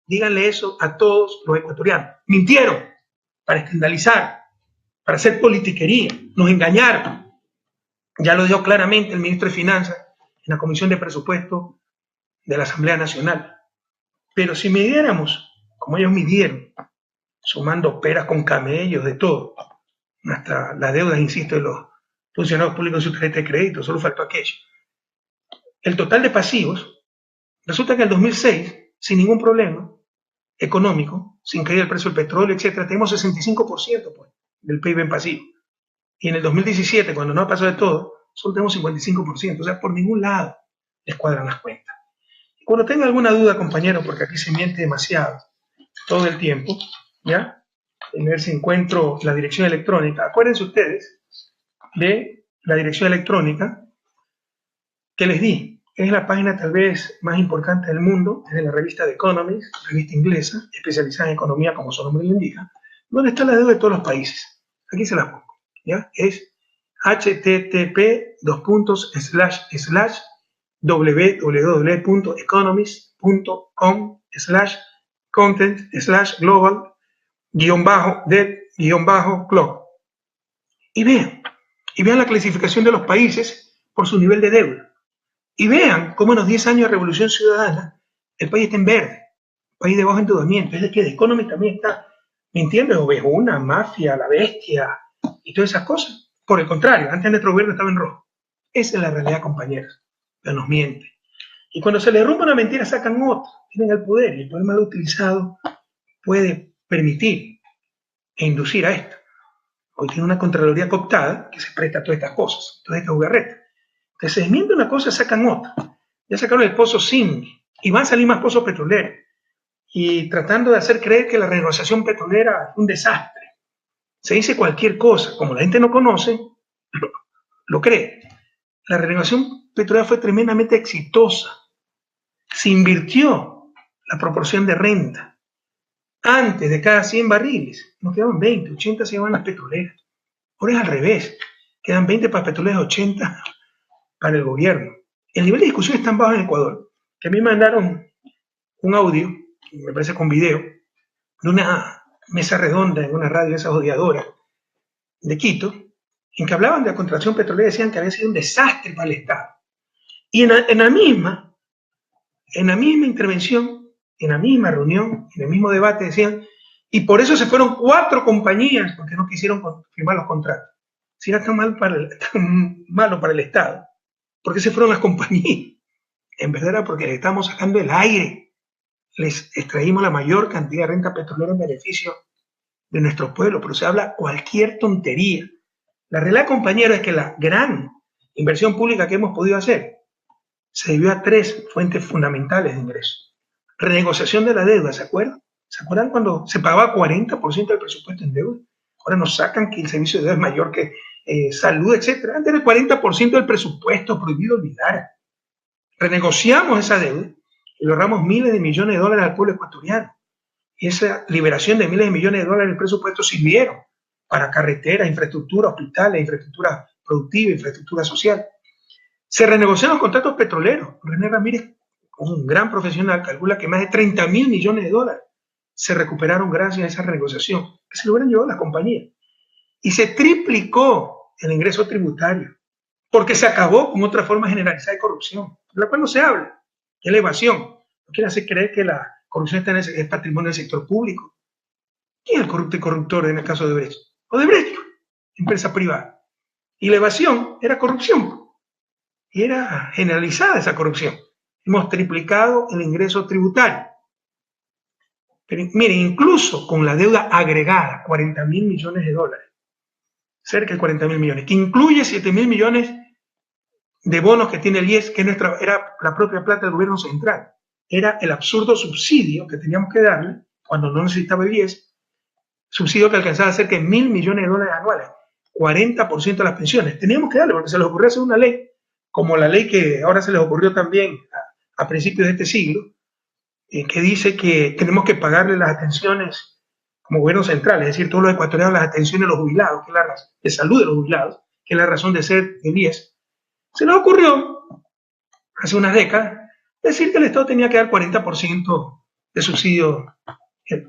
A: Díganle eso a todos los ecuatorianos. Mintieron para escandalizar, para hacer politiquería. Nos engañaron. Ya lo dijo claramente el ministro de Finanzas en la Comisión de Presupuesto de la Asamblea Nacional. Pero si midiéramos como ellos midieron, sumando peras con camellos, de todo, hasta las deudas, insisto, de los funcionarios públicos en su tarjeta de crédito, solo faltó aquello. El total de pasivos, resulta que en el 2006, sin ningún problema económico, sin caída del precio del petróleo, etcétera, tenemos 65% pues, del PIB en pasivo. Y en el 2017, cuando no ha pasado de todo, solo tenemos 55%. O sea, por ningún lado les cuadran las cuentas. Y cuando tenga alguna duda, compañero, porque aquí se miente demasiado todo el tiempo, ¿ya? En ver si encuentro la dirección electrónica. Acuérdense ustedes de la dirección electrónica que les di. Es la página tal vez más importante del mundo, es de la revista The Economist, revista inglesa, especializada en economía, como su nombre lo indica, donde está la deuda de todos los países. Aquí se la pongo, ¿ya? Es http://www.economist.com/content/global-debt-clock. Y vean la clasificación de los países por su nivel de deuda. Y vean cómo en los 10 años de Revolución Ciudadana el país está en verde. país de bajo endeudamiento. Es de que The Economist también está mintiendo, Ovejuna, Mafia, La Bestia y todas esas cosas. Por el contrario, antes nuestro gobierno estaba en rojo. Esa es la realidad, compañeros. Pero nos mienten. Y cuando se les rompe una mentira, sacan otra. Tienen el poder y el poder mal utilizado puede permitir e inducir a esto. Hoy tiene una Contraloría cooptada que se presta a todas estas cosas, todas estas jugarretas. Que se desmiente una cosa, sacan otra. Ya sacaron el pozo Zinc y van a salir más pozos petroleros. Y tratando de hacer creer que la renegociación petrolera es un desastre. Se dice cualquier cosa, como la gente no conoce, lo cree. La renegociación petrolera fue tremendamente exitosa. Se invirtió la proporción de renta. Antes de cada 100 barriles, nos quedaban 20, 80 se llevaban las petroleras. Ahora es al revés, quedan 20 para petroleras, 80 para el gobierno. El nivel de discusión es tan bajo en Ecuador que a mí me mandaron un audio, me parece con video, de una mesa redonda en una radio de esas odiadoras de Quito, en que hablaban de la contratación petrolera y decían que había sido un desastre para el Estado. Y en la misma intervención, en la misma reunión, en el mismo debate decían, y por eso se fueron 4 compañías porque no quisieron firmar los contratos. Si era tan malo para el Estado, ¿por qué se fueron las compañías? En verdad era porque les estábamos sacando el aire. Les extraímos la mayor cantidad de renta petrolera en beneficio de nuestro pueblo, pero se habla cualquier tontería. La realidad, compañero, es que la gran inversión pública que hemos podido hacer se debió a 3 fuentes fundamentales de ingresos. Renegociación de la deuda, ¿se acuerdan? ¿Se acuerdan cuando se pagaba 40% del presupuesto en deuda? Ahora nos sacan que el servicio de deuda es mayor que salud, etc. Antes era el 40% del presupuesto, prohibido olvidar. Renegociamos esa deuda y logramos miles de millones de dólares al pueblo ecuatoriano. Y esa liberación de miles de millones de dólares del presupuesto sirvieron para carreteras, infraestructura, hospitales, infraestructura productiva, infraestructura social. Se renegociaron los contratos petroleros. René Ramírez, un gran profesional, calcula que más de 30.000 millones de dólares se recuperaron gracias a esa renegociación, que se lo hubieran llevado las compañías. Y se triplicó el ingreso tributario, porque se acabó con otra forma generalizada de corrupción, de la cual no se habla, que es la evasión. No quiere hacer creer que la corrupción es patrimonio del sector público. ¿Quién es el corrupto y corruptor en el caso de Odebrecht? Odebrecht, empresa privada. Y la evasión era corrupción. Y era generalizada esa corrupción. Hemos triplicado el ingreso tributario. Pero miren, incluso con la deuda agregada, 40.000 millones de dólares, cerca de 40.000 millones, que incluye 7.000 millones de bonos que tiene el IES, que era la propia plata del gobierno central. Era el absurdo subsidio que teníamos que darle cuando no necesitaba el IES, subsidio que alcanzaba cerca de 1.000 millones de dólares anuales, 40% de las pensiones. Teníamos que darle porque se les ocurrió hacer una ley, como la ley que ahora se les ocurrió también a principios de este siglo, que dice que tenemos que pagarle las atenciones como gobierno central, es decir, todos los ecuatorianos las atenciones de los jubilados, que es la razón de salud de los jubilados, que es la razón de ser del IES. Se les ocurrió, hace unas décadas, decir que el Estado tenía que dar 40% de subsidio,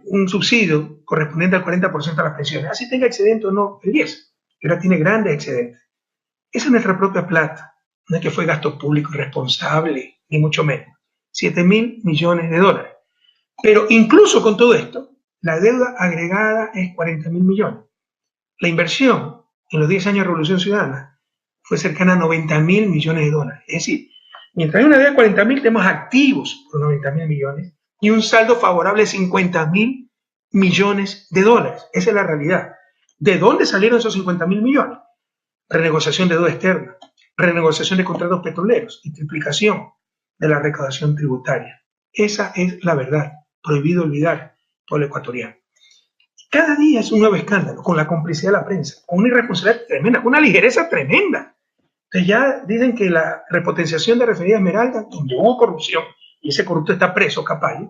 A: un subsidio correspondiente al 40% de las pensiones, así tenga excedente o no el IES, que ahora tiene grandes excedentes. Esa es nuestra propia plata, no es que fue gasto público irresponsable, ni mucho menos. 7.000 millones de dólares. Pero incluso con todo esto, la deuda agregada es 40.000 millones. La inversión en los 10 años de Revolución Ciudadana fue cercana a 90.000 millones de dólares. Es decir, mientras hay una deuda de 40.000, tenemos activos por 90.000 millones y un saldo favorable de 50.000 millones de dólares. Esa es la realidad. ¿De dónde salieron esos 50.000 millones? Renegociación de deuda externa, renegociación de contratos petroleros y triplicación de la recaudación tributaria. Esa es la verdad. Prohibido olvidar pueblo ecuatoriano. Cada día es un nuevo escándalo, con la complicidad de la prensa, con una irresponsabilidad tremenda, con una ligereza tremenda. Entonces ya dicen que la repotenciación de Refinería Esmeralda, donde hubo corrupción, y ese corrupto está preso, Capalli,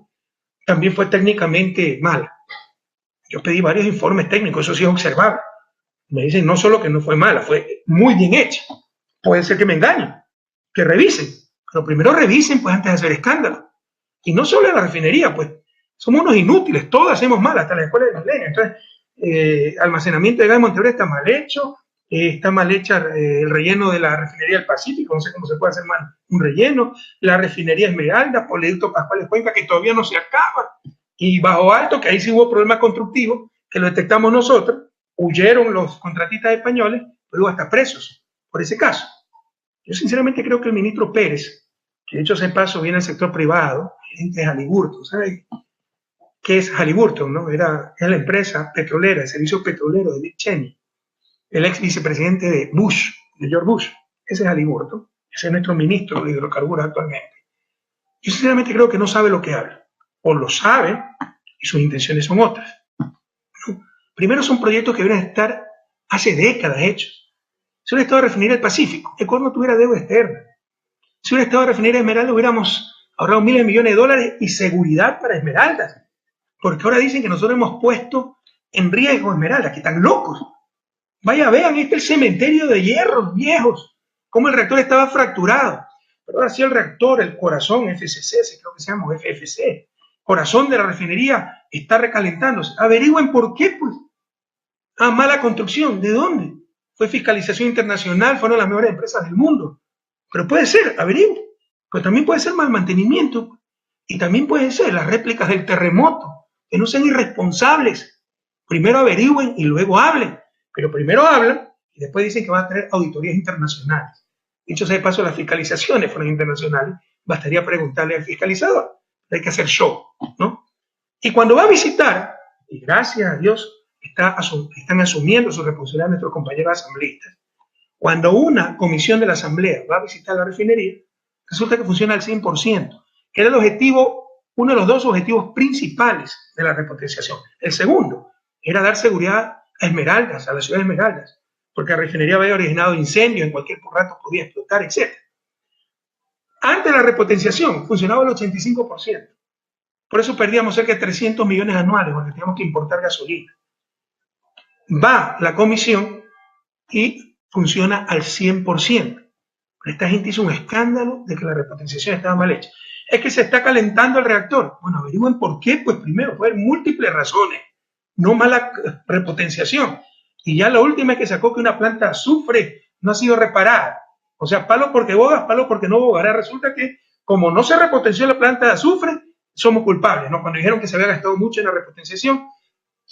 A: también fue técnicamente mala. Yo pedí varios informes técnicos, eso sí es observable. Me dicen no solo que no fue mala, fue muy bien hecha. Puede ser que me engañen, que revisen, pero primero revisen pues antes de hacer escándalo. Y no solo en la refinería, pues somos unos inútiles, todos hacemos mal, hasta la escuela de las leyes. Entonces, almacenamiento de gas en Monteverde está mal hecho, está mal hecha el relleno de la refinería del Pacífico, no sé cómo se puede hacer mal un relleno, la refinería Esmeralda, Poliducto Pascual Cuenca, que todavía no se acaba, y Bajo Alto, que ahí sí hubo problemas constructivos, que lo detectamos nosotros, huyeron los contratistas españoles, pero hubo hasta presos por ese caso. Yo sinceramente creo que el ministro Pérez, que de hecho ese paso viene del sector privado, gerente de Halliburton, ¿sabe qué es Halliburton? ¿No? Es la empresa petrolera, el servicio petrolero de Dick Cheney, el ex vicepresidente de Bush, de George Bush. Ese es Halliburton, ese es nuestro ministro de hidrocarburos actualmente. Yo sinceramente creo que no sabe lo que habla, o lo sabe y sus intenciones son otras. ¿No? Primero son proyectos que deberían estar hace décadas hechos. Si hubiera estado refinería del Pacífico, Ecuador no tuviera deuda externa. Si hubiera estado refinería Esmeralda, hubiéramos ahorrado miles de millones de dólares y seguridad para Esmeraldas. Porque ahora dicen que nosotros hemos puesto en riesgo Esmeraldas, que están locos. Vaya, vean, este es el cementerio de hierros viejos, cómo el reactor estaba fracturado. Pero ahora sí el reactor, el corazón FCC, creo que se llama FFC, corazón de la refinería, está recalentándose. Averigüen por qué, pues. Ah, mala construcción. ¿De dónde? Fue fiscalización internacional, fueron las mejores empresas del mundo. Pero puede ser, averigüen. Pero también puede ser mal mantenimiento. Y también puede ser las réplicas del terremoto. Que no sean irresponsables. Primero averigüen y luego hablen. Pero primero hablan y después dicen que van a tener auditorías internacionales. Dicho sea de paso, las fiscalizaciones fueron internacionales. Bastaría preguntarle al fiscalizador. Hay que hacer show, ¿no? Y cuando va a visitar, y gracias a Dios están asumiendo su responsabilidad nuestros compañeros asambleístas, cuando una comisión de la asamblea va a visitar la refinería, resulta que funciona al 100%, que era el objetivo, uno de los dos objetivos principales de la repotenciación. El segundo era dar seguridad a Esmeraldas, a la ciudad de Esmeraldas, porque la refinería había originado incendios, en cualquier rato podía explotar, etc. Antes de la repotenciación funcionaba el 85%. Por eso perdíamos cerca de 300 millones anuales, porque teníamos que importar gasolina. Va la comisión y funciona al 100%. Pero esta gente hizo un escándalo de que la repotenciación estaba mal hecha. Es que se está calentando el reactor. Bueno, averigüen por qué. Pues primero, puede haber múltiples razones. No mala repotenciación. Y ya la última es que sacó que una planta de azufre no ha sido reparada. O sea, palo porque bogas, palo porque no bogas. Ahora resulta que, como no se repotenció la planta de azufre, somos culpables, ¿no? Cuando dijeron que se había gastado mucho en la repotenciación,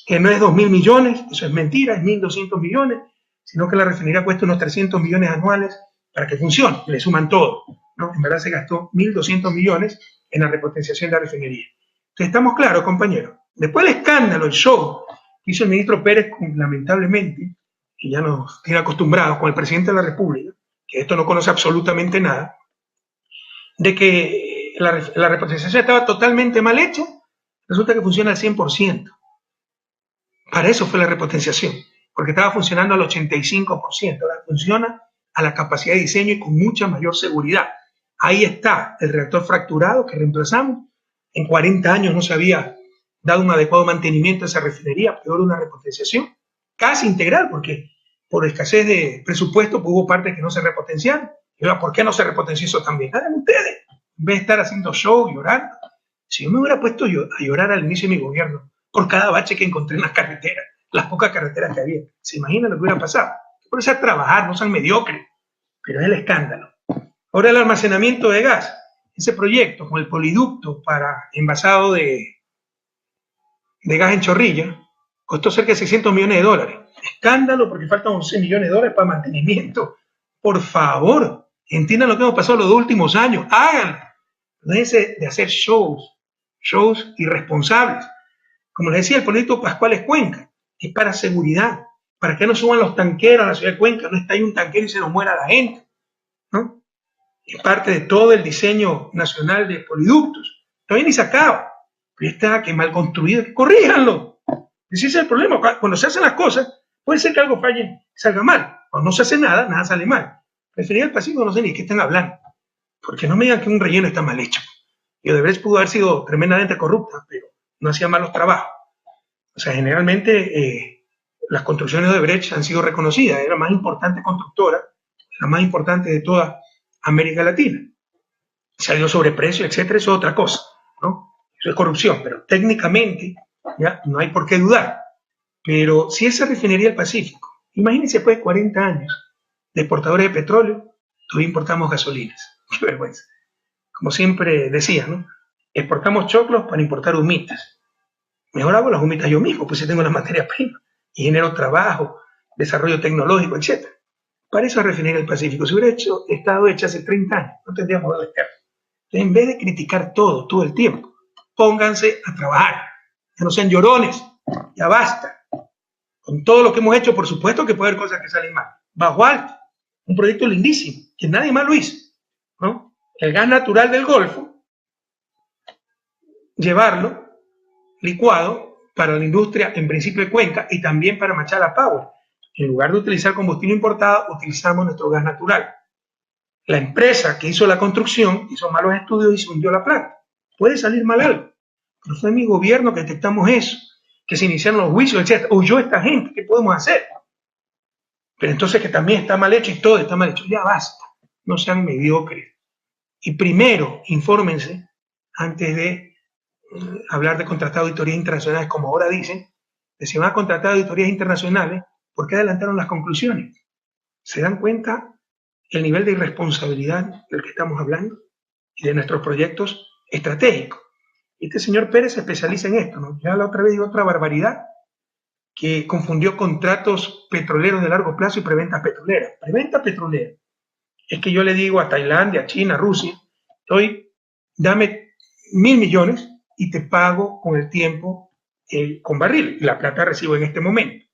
A: que no es 2.000 millones, eso es mentira, es 1.200 millones, sino que la refinería cuesta unos 300 millones anuales para que funcione, le suman todo, ¿no? En verdad se gastó 1.200 millones en la repotenciación de la refinería. Entonces estamos claros, compañeros. Después del escándalo, el show que hizo el ministro Pérez, lamentablemente, y ya nos tiene acostumbrados con el presidente de la República, que esto no conoce absolutamente nada, de que la repotenciación estaba totalmente mal hecha, resulta que funciona al 100%. Para eso fue la repotenciación, porque estaba funcionando al 85%. Ahora funciona a la capacidad de diseño y con mucha mayor seguridad. Ahí está el reactor fracturado que reemplazamos. En 40 años no se había dado un adecuado mantenimiento a esa refinería, peor una repotenciación casi integral, porque por escasez de presupuesto pues hubo partes que no se repotenciaron. Y ahora, ¿por qué no se repotenció eso también? Hagan ustedes. En vez de estar haciendo show, llorando. Si yo me hubiera puesto a llorar al inicio de mi gobierno por cada bache que encontré en las carreteras, las pocas carreteras que había, ¿se imaginan lo que hubiera pasado? Por eso a trabajar, no sean mediocres, pero es el escándalo. Ahora el almacenamiento de gas, ese proyecto con el poliducto para envasado de gas en Chorrilla, costó cerca de 600 millones de dólares. Escándalo porque faltan 11 millones de dólares para mantenimiento. Por favor, entiendan lo que hemos pasado los 2 últimos años, háganlo. Déjense de hacer shows irresponsables. Como les decía, el proyecto Pascual Cuenca es para seguridad, para que no suban los tanqueros a la ciudad de Cuenca, no está ahí un tanquero y se nos muera la gente, ¿no? Es parte de todo el diseño nacional de poliductos. Todavía ni se acaba, pero está que mal construido, que corríjanlo. Ese es el problema. Cuando se hacen las cosas, puede ser que algo falle, salga mal. Cuando no se hace nada, nada sale mal. Refería al Pacífico, no sé ni de qué están hablando, porque no me digan que un relleno está mal hecho. Y Odebrecht pudo haber sido tremendamente corrupta, pero no hacía malos trabajos. O sea, generalmente las construcciones de Odebrecht han sido reconocidas, era la más importante constructora, la más importante de toda América Latina. Se ha ido sobreprecio, etcétera, eso es otra cosa, ¿no? Eso es corrupción, pero técnicamente ya no hay por qué dudar. Pero si esa refinería del Pacífico Imagínense después de 40 años de exportadores de petróleo, todavía importamos gasolinas. Qué vergüenza. Como siempre decía, ¿no? Exportamos choclos para importar humitas. Mejor hago las humitas yo mismo, pues si tengo la materia prima y genero trabajo, desarrollo tecnológico, etc. Para eso es Refinería del Pacífico. Si hubiera estado hecha hace 30 años, no tendríamos modelo externo. Entonces, en vez de criticar todo el tiempo, pónganse a trabajar. Ya no sean llorones, ya basta. Con todo lo que hemos hecho, por supuesto que puede haber cosas que salen mal. Bajo Alto, un proyecto lindísimo, que nadie más lo hizo, ¿no? El gas natural del Golfo, llevarlo licuado para la industria, en principio de Cuenca, y también para Machala Power. En lugar de utilizar combustible importado, utilizamos nuestro gas natural. La empresa que hizo la construcción hizo malos estudios y se hundió la planta. Puede salir mal algo, pero fue mi gobierno que detectamos eso, que se iniciaron los juicios, etc. Huyó esta gente, ¿qué podemos hacer? Pero entonces que también está mal hecho y todo está mal hecho. Ya basta, no sean mediocres. Y primero, infórmense antes de hablar de contratar auditorías internacionales, como ahora dicen, que si van a contratar auditorías internacionales, ¿por qué adelantaron las conclusiones? ¿Se dan cuenta el nivel de irresponsabilidad del que estamos hablando y de nuestros proyectos estratégicos? Este señor Pérez se especializa en esto, ¿no? Ya la otra vez digo otra barbaridad, que confundió contratos petroleros de largo plazo y preventa petrolera. Preventa petrolera es que yo le digo a Tailandia, a China, a Rusia, dame 1.000 millones y te pago con el tiempo con barril. La plata recibo en este momento.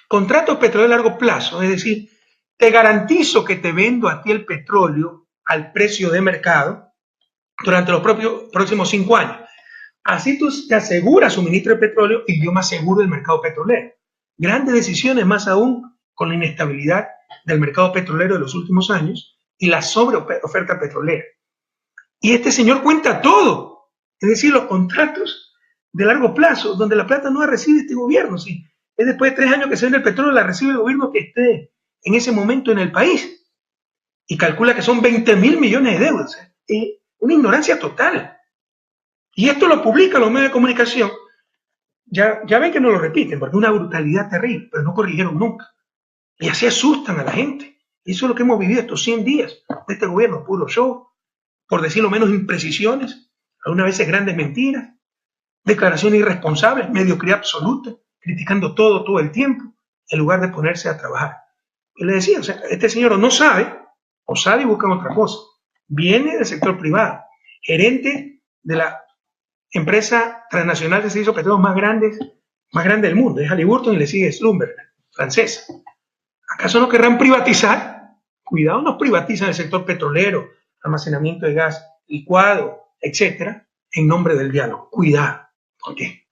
A: Contratos petroleros de largo plazo, es decir, te garantizo que te vendo a ti el petróleo al precio de mercado durante los próximos 5 años. Así tú te aseguras suministro de petróleo y yo me aseguro del mercado petrolero. Grandes decisiones, más aún con la inestabilidad del mercado petrolero de los últimos años y la sobreoferta petrolera. Y este señor cuenta todo, es decir, los contratos de largo plazo, donde la plata no la recibe este gobierno. ¿Sí? Es después de 3 años que se vende el petróleo, la recibe el gobierno que esté en ese momento en el país. Y calcula que son 20.000 millones de deudas. Una ignorancia total. Y esto lo publican los medios de comunicación. Ya ven que no lo repiten, porque es una brutalidad terrible, pero no corrigieron nunca. Y así asustan a la gente. Y eso es lo que hemos vivido estos 100 días de este gobierno, puro show, por decirlo menos imprecisiones, algunas veces grandes mentiras, declaraciones irresponsables, mediocridad absoluta, criticando todo el tiempo, en lugar de ponerse a trabajar. Y le decía, o sea, este señor o no sabe, o sabe y busca otra cosa. Viene del sector privado, gerente de la empresa transnacional de servicios petroleros más grande del mundo, es Halliburton y le sigue Schlumberger, francesa. ¿Acaso no querrán privatizar? Cuidado, nos privatizan el sector petrolero, almacenamiento de gas licuado, etcétera, en nombre del diálogo. Cuidado, porque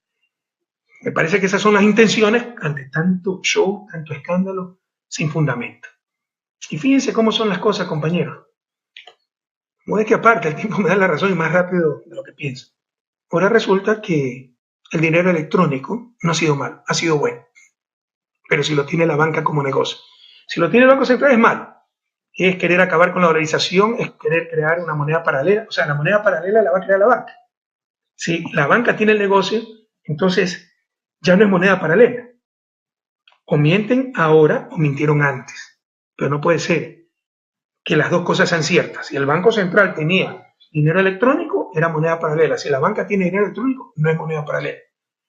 A: me parece que esas son las intenciones ante tanto show, tanto escándalo sin fundamento. Y fíjense cómo son las cosas, compañeros. No es que aparte el tiempo me da la razón y más rápido de lo que pienso. Ahora resulta que el dinero electrónico no ha sido malo, ha sido bueno. Pero si lo tiene la banca como negocio. Si lo tiene el Banco Central es malo. Es querer acabar con la dolarización, es querer crear una moneda paralela. O sea, la moneda paralela la va a crear la banca. Si la banca tiene el negocio, entonces ya no es moneda paralela. O mienten ahora o mintieron antes. Pero no puede ser que las dos cosas sean ciertas. Si el Banco Central tenía dinero electrónico, era moneda paralela. Si la banca tiene dinero electrónico, no es moneda paralela.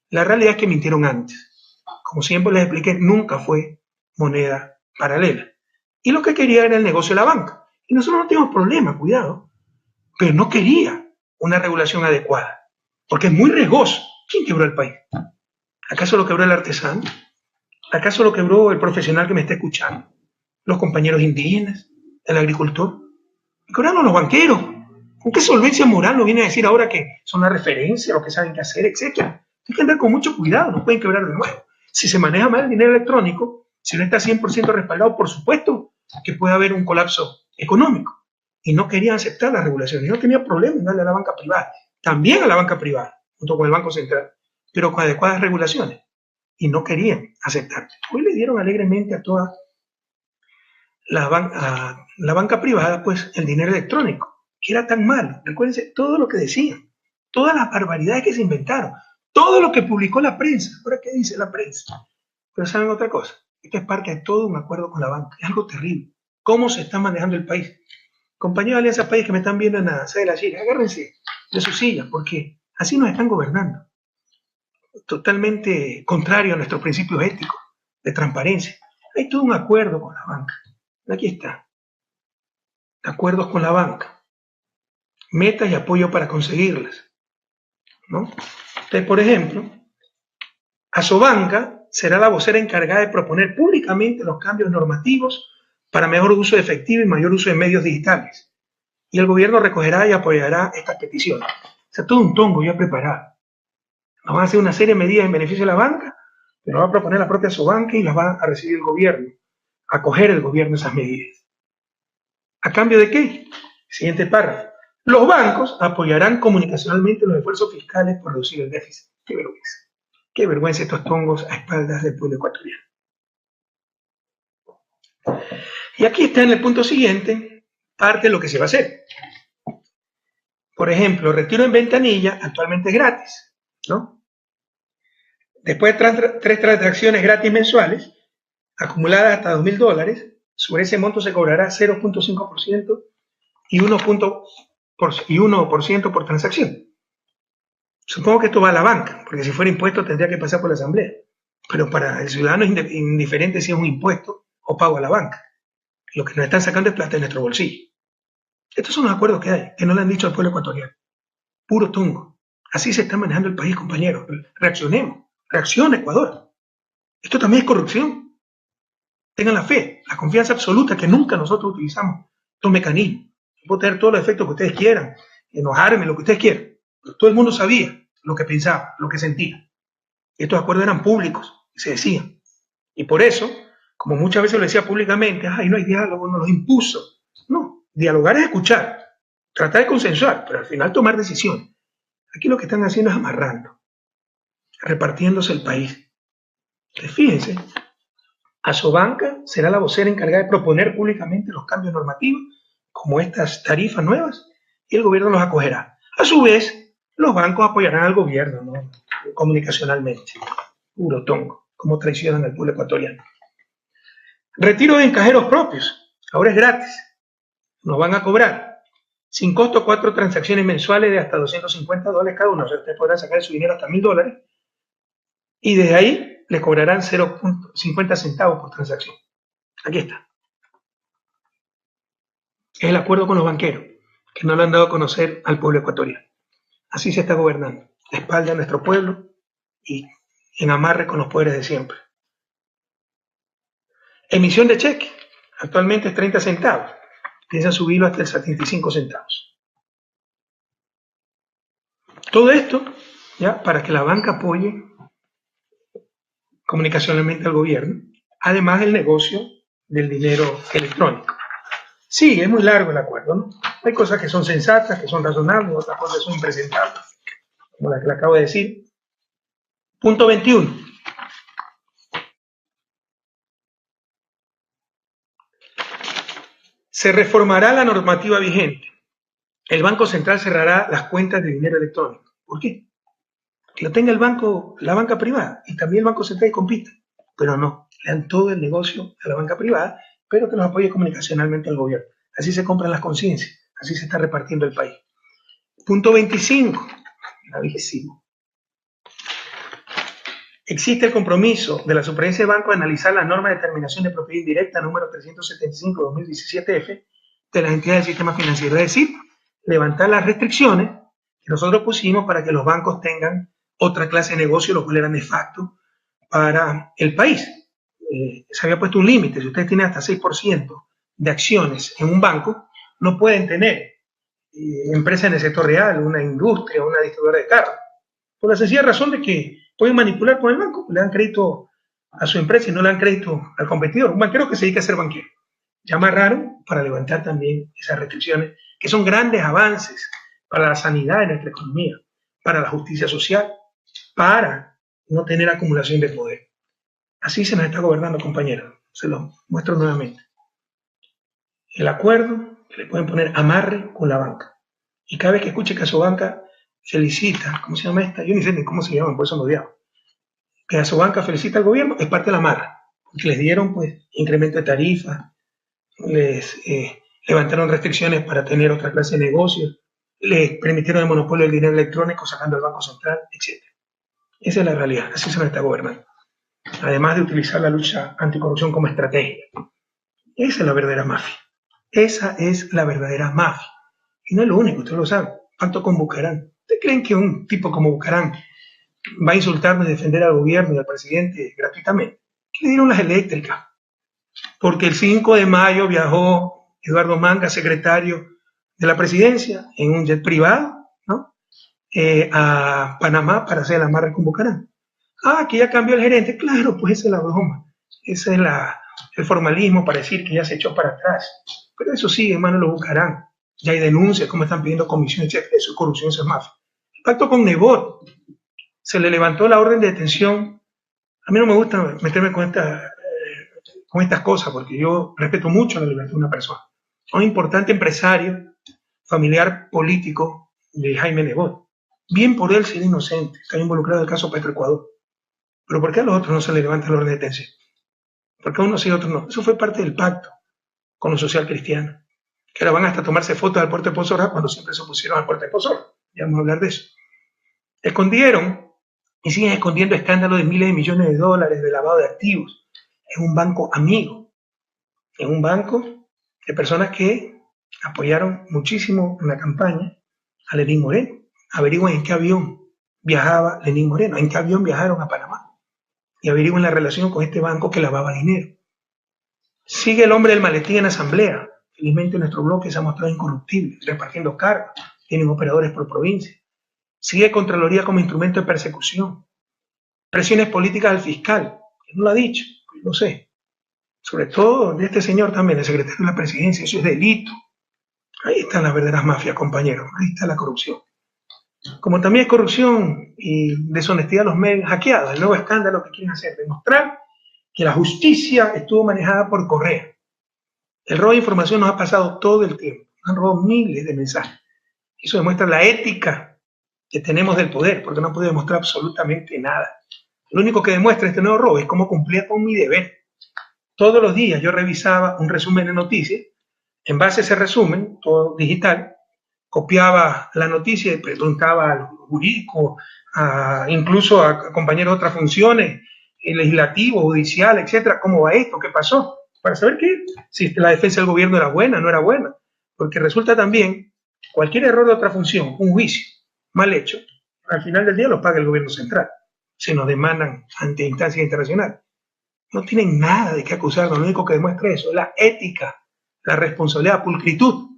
A: La realidad es que mintieron antes. Como siempre les expliqué, nunca fue moneda paralela. Y lo que quería era el negocio de la banca. Y nosotros no tenemos problema, cuidado. Pero no quería una regulación adecuada. Porque es muy riesgoso. ¿Quién quebró el país? ¿Acaso lo quebró el artesano? ¿Acaso lo quebró el profesional que me está escuchando? ¿Los compañeros indígenas? ¿El agricultor? ¿Quebraron los banqueros? ¿Con qué solvencia moral nos viene a decir ahora que son la referencia, lo que saben qué hacer, etcétera? Hay que andar con mucho cuidado, no pueden quebrar de nuevo. Si se maneja mal el dinero electrónico, si no está 100% respaldado, por supuesto que puede haber un colapso económico. Y no querían aceptar las regulaciones. No tenía problema en darle a la banca privada. También a la banca privada, junto con el Banco Central, pero con adecuadas regulaciones. Y no querían aceptar. Hoy le dieron alegremente a toda la banca privada, pues, el dinero electrónico, que era tan malo. Recuérdense todo lo que decían, todas las barbaridades que se inventaron, todo lo que publicó la prensa. ¿Ahora qué dice la prensa? Pero saben otra cosa, Esta es parte de todo un acuerdo con la banca. Es algo terrible. ¿Cómo se está manejando el país? Compañeros de Alianza País que me están viendo en la sede de la Chile, agárrense de sus sillas, porque así nos están gobernando. Totalmente contrario a nuestros principios éticos de transparencia. Hay todo un acuerdo con la banca. Aquí está. Acuerdos con la banca. Metas y apoyo para conseguirlas, ¿no? Entonces, por ejemplo, Asobanca será la vocera encargada de proponer públicamente los cambios normativos para mejor uso efectivo y mayor uso de medios digitales. Y el gobierno recogerá y apoyará estas peticiones. O sea, todo un tongo ya preparado. Nos van a hacer una serie de medidas en beneficio de la banca, pero va a proponer la propia Asobanca y las va a recibir el gobierno, a acoger el gobierno esas medidas. ¿A cambio de qué? Siguiente párrafo. Los bancos apoyarán comunicacionalmente los esfuerzos fiscales por reducir el déficit. Qué vergüenza. Qué vergüenza estos tongos a espaldas del pueblo ecuatoriano. Y aquí está en el punto siguiente parte de lo que se va a hacer. Por ejemplo, retiro en ventanilla actualmente es gratis, ¿no? Después de 3 transacciones gratis mensuales, acumuladas hasta $2.000, sobre ese monto se cobrará 0.5% y 1% por transacción. Supongo que esto va a la banca, porque si fuera impuesto tendría que pasar por la asamblea. Pero para el ciudadano es indiferente si es un impuesto o pago a la banca. Lo que nos están sacando es plata de nuestro bolsillo. Estos son los acuerdos que hay, que no le han dicho al pueblo ecuatoriano. Puro tongo. Así se está manejando el país, compañeros. Reaccionemos. Reacciona, Ecuador. Esto también es corrupción. Tengan la fe, la confianza absoluta que nunca nosotros utilizamos estos mecanismos. Puedo tener todos los efectos que ustedes quieran, enojarme, lo que ustedes quieran. Pero todo el mundo sabía lo que pensaba, lo que sentía. Y estos acuerdos eran públicos, y se decían. Y por eso, como muchas veces lo decía públicamente, ay, no hay diálogo, nos los impuso. No, dialogar es escuchar, tratar de consensuar, pero al final tomar decisiones. Aquí lo que están haciendo es amarrando, repartiéndose el país. Entonces, fíjense, Asobanca será la vocera encargada de proponer públicamente los cambios normativos, como estas tarifas nuevas, y el gobierno los acogerá. A su vez, los bancos apoyarán al gobierno, ¿no? Comunicacionalmente. Puro tongo, como traicionan al pueblo ecuatoriano. Retiro en cajeros propios, ahora es gratis, nos van a cobrar sin costo 4 transacciones mensuales de hasta $250 cada una, o sea, ustedes podrán sacar su dinero hasta $1.000 y desde ahí le cobrarán 0.50 centavos por transacción. Aquí está. Es el acuerdo con los banqueros, que no lo han dado a conocer al pueblo ecuatoriano. Así se está gobernando, a espalda de nuestro pueblo y en amarre con los poderes de siempre. Emisión de cheque, actualmente es 30 centavos. Piensan subirlo hasta el 75 centavos. Todo esto, ya, para que la banca apoye comunicacionalmente al gobierno, además del negocio del dinero electrónico. Sí, es muy largo el acuerdo, ¿no? Hay cosas que son sensatas, que son razonables, otras cosas que son impresentables, como la que le acabo de decir. Punto 21. Se reformará la normativa vigente. El Banco Central cerrará las cuentas de dinero electrónico. ¿Por qué? Que lo tenga el banco, la banca privada, y también el Banco Central compita. Pero no, le dan todo el negocio a la banca privada, pero que los apoye comunicacionalmente al gobierno. Así se compran las conciencias, así se está repartiendo el país. Punto 25, gravísimo. Existe el compromiso de la Superintendencia de Banco de analizar la norma de determinación de propiedad indirecta número 375/2017F de las entidades del sistema financiero, es decir, levantar las restricciones que nosotros pusimos para que los bancos tengan otra clase de negocio, lo cual era nefasto para el país. Se había puesto un límite, si ustedes tienen hasta 6% de acciones en un banco, no pueden tener empresas en el sector real, una industria, una distribuidora de carros, por la sencilla razón de que pueden manipular con el banco, le dan crédito a su empresa y no le dan crédito al competidor, un banquero que se dedica a ser banquero. Ya amarraron para levantar también esas restricciones, que son grandes avances para la sanidad de nuestra economía, para la justicia social, para no tener acumulación de poder. Así se nos está gobernando, compañeros. Se lo muestro nuevamente. El acuerdo que le pueden poner amarre con la banca. Y cada vez que escuche que Asobanca felicita, ¿cómo se llama esta? Yo ni sé ni cómo se llama, por eso me odiaba. Que Asobanca felicita al gobierno, es parte de la amarra. que les dieron pues incremento de tarifas, les levantaron restricciones para tener otra clase de negocios, les permitieron el monopolio del dinero electrónico sacando el Banco Central, etc. Esa es la realidad, así se nos está gobernando. Además de utilizar la lucha anticorrupción como estrategia. Esa es la verdadera mafia. Esa es la verdadera mafia. Y no es lo único, ustedes lo saben. Pacto con Bucarán. ¿Ustedes creen que un tipo como Bucarán va a insultarnos y defender al gobierno y al presidente gratuitamente? ¿Qué le dieron las eléctricas? Porque el 5 de mayo viajó Eduardo Manga, secretario de la presidencia, en un jet privado, ¿no? A Panamá para hacer el amarre con Bucarán. Ah, que ya cambió el gerente. Claro, pues esa es la broma. Ese es el formalismo para decir que ya se echó para atrás. Pero eso sí, hermano, lo buscarán. Ya hay denuncias, como están pidiendo comisiones, eso es corrupción, eso es mafia. El pacto con Nebot, se le levantó la orden de detención. A mí no me gusta meterme con estas cosas, porque yo respeto mucho la libertad de una persona. Un importante empresario, familiar político de Jaime Nebot. Bien por él ser inocente, está involucrado en el caso Petroecuador. Pero ¿por qué a los otros no se les levanta la orden de detención? ¿Por qué a unos sí y a otros no? Eso fue parte del pacto con los social cristianos, que ahora van hasta tomarse fotos al puerto de Pozorra cuando siempre se opusieron al puerto de Pozorra. Ya vamos a hablar de eso. Escondieron y siguen escondiendo escándalos de miles de millones de dólares de lavado de activos en un banco amigo, en un banco de personas que apoyaron muchísimo en la campaña a Lenín Moreno. Averigüen en qué avión viajaba Lenín Moreno, en qué avión viajaron a Panamá. Y averigüen la relación con este banco que lavaba dinero. Sigue el hombre del maletín en asamblea. Felizmente nuestro bloque se ha mostrado incorruptible, repartiendo cargos, tienen operadores por provincia. Sigue Contraloría como instrumento de persecución. Presiones políticas al fiscal, que no lo ha dicho, pues lo sé. Sobre todo de este señor también, el secretario de la presidencia, eso es delito. Ahí están las verdaderas mafias, compañeros, ahí está la corrupción. Como también es corrupción y deshonestidad de los medios hackeados, el nuevo escándalo que quieren hacer, demostrar que la justicia estuvo manejada por Correa. El robo de información nos ha pasado todo el tiempo, han robado miles de mensajes. Eso demuestra la ética que tenemos del poder, porque no han podido demostrar absolutamente nada. Lo único que demuestra este nuevo robo es cómo cumplía con mi deber. Todos los días yo revisaba un resumen de noticias, en base a ese resumen, todo digital, copiaba la noticia y preguntaba a los jurídicos, incluso a compañeros de otras funciones, legislativo, judicial, etcétera, cómo va esto, qué pasó, para saber si la defensa del gobierno era buena, no era buena, porque resulta también cualquier error de otra función, un juicio mal hecho, al final del día lo paga el gobierno central, se nos demandan ante instancias internacionales. No tienen nada de qué acusarnos, lo único que demuestra eso es la ética, la responsabilidad, la pulcritud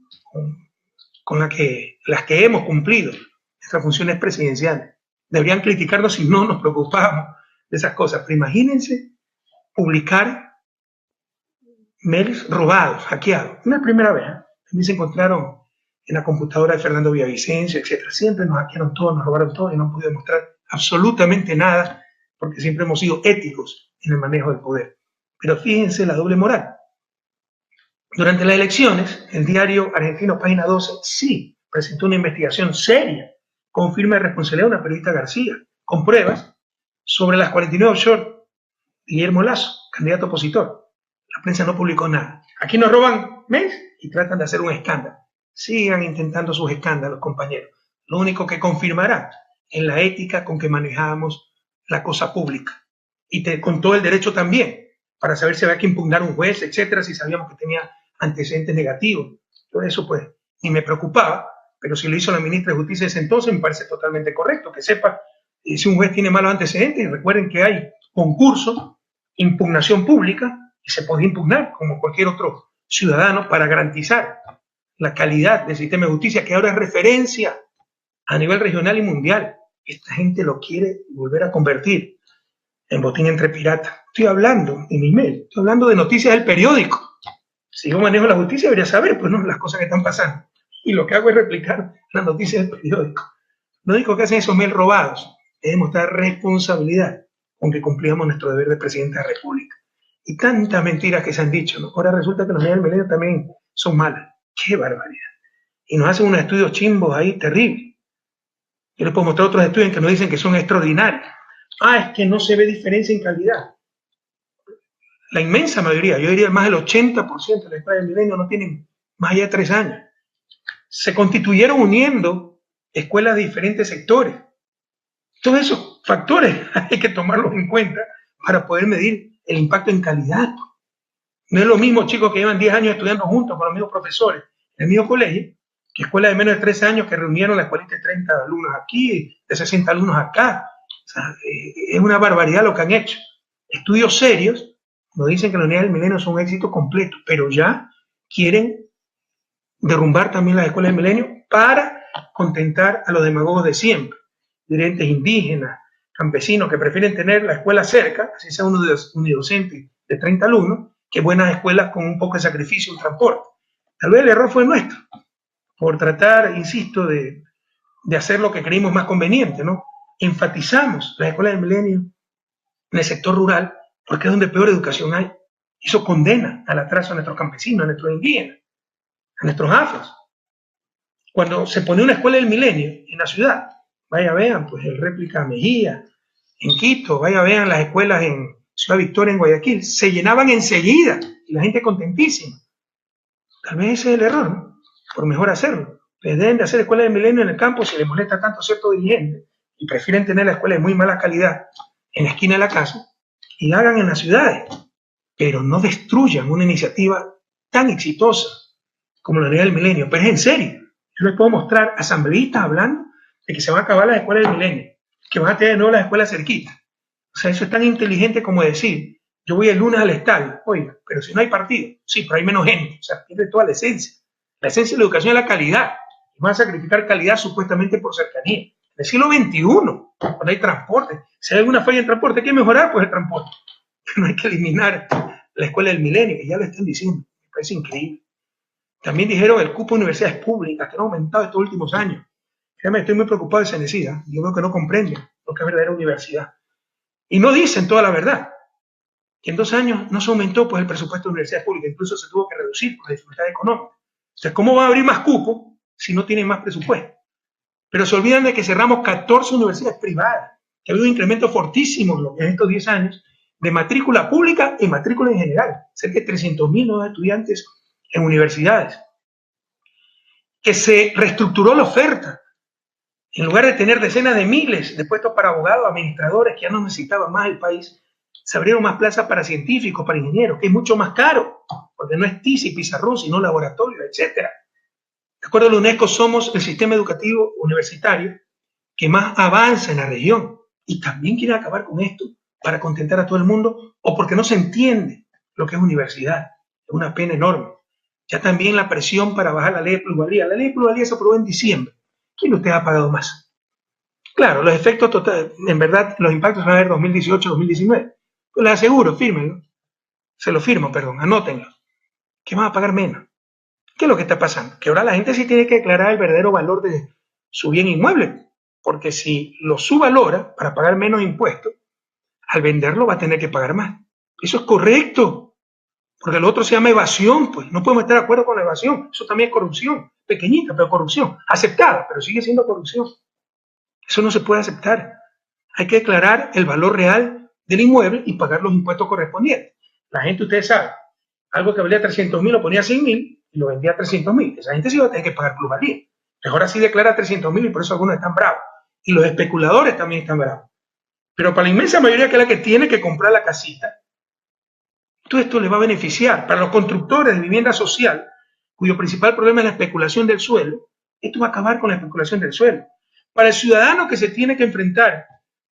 A: con las que hemos cumplido nuestras funciones presidenciales. Deberían criticarnos si no nos preocupamos de esas cosas. Pero imagínense publicar mails robados, hackeados. No es la primera vez. También se encontraron en la computadora de Fernando Villavicencio, etc. Siempre nos hackearon todo, nos robaron todo y no han podido demostrar absolutamente nada porque siempre hemos sido éticos en el manejo del poder. Pero fíjense la doble moral. Durante las elecciones, el diario argentino Página 12 sí presentó una investigación seria con firme de responsabilidad de una periodista García, con pruebas sobre las 49 offshore de Guillermo Lasso, candidato opositor. La prensa no publicó nada. Aquí nos roban mails y tratan de hacer un escándalo. Sigan intentando sus escándalos, compañeros. Lo único que confirmará es la ética con que manejamos la cosa pública. Y con todo el derecho también, para saber si había que impugnar un juez, etcétera, si sabíamos que tenía antecedentes negativos. Todo eso, pues, ni me preocupaba, pero si lo hizo la ministra de Justicia ese entonces, me parece totalmente correcto, que sepa si un juez tiene malos antecedentes. Y recuerden que hay concurso, impugnación pública, y se puede impugnar como cualquier otro ciudadano para garantizar la calidad del sistema de justicia, que ahora es referencia a nivel regional y mundial. Esta gente lo quiere volver a convertir en botín entre piratas. Estoy hablando en mi mail, estoy hablando de noticias del periódico. Si yo manejo la justicia, debería saber, pues, no, las cosas que están pasando. Y lo que hago es replicar las noticias del periódico. Lo único que hacen esos mails robados es demostrar responsabilidad con que cumplíamos nuestro deber de presidente de la República. Y tantas mentiras que se han dicho, ¿no? Ahora resulta que los medios del milenio también son malas. ¡Qué barbaridad! Y nos hacen unos estudios chimbos ahí terribles. Yo les puedo mostrar otros estudios que nos dicen que son extraordinarios. Es que no se ve diferencia en calidad. La inmensa mayoría, yo diría más del 80% de las escuelas del milenio no tienen más allá de 3 años. Se constituyeron uniendo escuelas de diferentes sectores. Todos esos factores hay que tomarlos en cuenta para poder medir el impacto en calidad. No es lo mismo chicos que llevan 10 años estudiando juntos con los mismos profesores en el mismo colegio, que escuelas de menos de 13 años que reunieron la escuelita de 30 alumnos aquí, de 60 alumnos acá. O sea, es una barbaridad lo que han hecho. Estudios serios nos dicen que la unidad del milenio son un éxito completo, pero ya quieren derrumbar también las escuelas del milenio para contentar a los demagogos de siempre, dirigentes indígenas, campesinos que prefieren tener la escuela cerca, así sea unidocente de 30 alumnos, que buenas escuelas con un poco de sacrificio y un transporte. Tal vez el error fue nuestro, por tratar, insisto, de hacer lo que creímos más conveniente, ¿no? Enfatizamos las escuelas del milenio en el sector rural porque es donde peor educación hay. Eso condena al atraso a nuestros campesinos, a nuestros indígenas, a nuestros afros. Cuando se pone una escuela del milenio en la ciudad, vaya vean, pues el Réplica Mejía, en Quito, vaya vean las escuelas en Ciudad Victoria, en Guayaquil, se llenaban enseguida y la gente contentísima. Tal vez ese es el error, ¿no? Por mejor hacerlo. Les deben de hacer escuelas del milenio en el campo si les molesta tanto cierto dirigente y prefieren tener la escuela de muy mala calidad en la esquina de la casa y la hagan en las ciudades, pero no destruyan una iniciativa tan exitosa como la unidad del milenio. Pero es en serio. Yo les puedo mostrar asambleístas hablando de que se van a acabar las escuelas del milenio, que van a tener de nuevo las escuelas cerquitas. O sea, eso es tan inteligente como decir, yo voy el lunes al estadio, oiga, pero si no hay partido, sí, pero hay menos gente, o sea, pierde toda la esencia. La esencia de la educación es la calidad. Y van a sacrificar calidad supuestamente por cercanía. En el siglo XXI, cuando hay transporte, si hay alguna falla en transporte, hay que mejorar pues el transporte. No hay que eliminar la escuela del milenio, que ya lo están diciendo. Me parece increíble. También dijeron el cupo de universidades públicas, que han aumentado estos últimos años. Créanme, estoy muy preocupado de esa necesidad. Yo veo que no comprenden lo que es verdadera universidad. Y no dicen toda la verdad. Que en 2 años no se aumentó pues, el presupuesto de universidades públicas, incluso se tuvo que reducir por la dificultad económica. Entonces, ¿cómo va a abrir más cupo si no tienen más presupuesto? Pero se olvidan de que cerramos 14 universidades privadas, que ha habido un incremento fortísimo en estos 10 años de matrícula pública y matrícula en general, cerca de 300.000 nuevos estudiantes en universidades. Que se reestructuró la oferta. En lugar de tener decenas de miles de puestos para abogados, administradores, que ya no necesitaba más el país, se abrieron más plazas para científicos, para ingenieros, que es mucho más caro, porque no es TIC y pizarrón, sino laboratorio, etc. De acuerdo a la UNESCO, somos el sistema educativo universitario que más avanza en la región. Y también quieren acabar con esto para contentar a todo el mundo o porque no se entiende lo que es universidad. Es una pena enorme. Ya también la presión para bajar la ley de plusvalía. La ley de plusvalía se aprobó en diciembre. ¿Quién de ustedes ha pagado más? Claro, los efectos totales, en verdad, los impactos van a ver 2018-2019. Pues les aseguro, fírmenlo. Se lo firmo, perdón, anótenlo. Que van a pagar menos. ¿Qué es lo que está pasando? Que ahora la gente sí tiene que declarar el verdadero valor de su bien inmueble. Porque si lo subvalora para pagar menos impuestos, al venderlo va a tener que pagar más. Eso es correcto. Porque lo otro se llama evasión, pues no podemos estar de acuerdo con la evasión. Eso también es corrupción. Pequeñita, pero corrupción. Aceptada, pero sigue siendo corrupción. Eso no se puede aceptar. Hay que declarar el valor real del inmueble y pagar los impuestos correspondientes. La gente, ustedes saben, algo que valía 300.000 lo ponía a 100.000 y lo vendía a 300.000. Esa gente sí va a tener que pagar plusvalía. Mejor así declara 300.000 y por eso algunos están bravos. Y los especuladores también están bravos. Pero para la inmensa mayoría que es la que tiene que comprar la casita, todo esto les va a beneficiar. Para los constructores de vivienda social, cuyo principal problema es la especulación del suelo, esto va a acabar con la especulación del suelo. Para el ciudadano que se tiene que enfrentar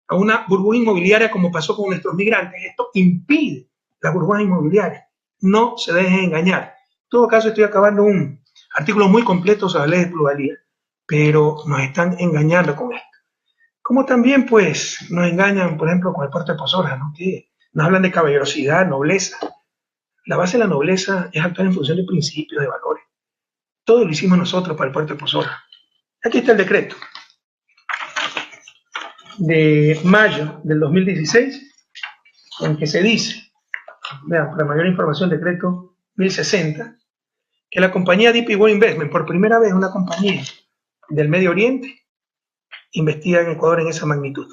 A: a una burbuja inmobiliaria como pasó con nuestros migrantes, esto impide la burbuja inmobiliaria. No se dejen engañar. En todo caso, estoy acabando un artículo muy completo sobre la ley de plusvalía, pero nos están engañando con esto. Como también, pues, nos engañan, por ejemplo, con el puerto de Pozola, ¿no? Que nos hablan de caballerosidad, nobleza. La base de la nobleza es actuar en función de principios, de valores. Todo lo hicimos nosotros para el puerto de Pozola. Aquí está el decreto de mayo del 2016, en que se dice, vean, para mayor información, decreto 1060, que la compañía DP World Investment, por primera vez una compañía del Medio Oriente, investiga en Ecuador en esa magnitud,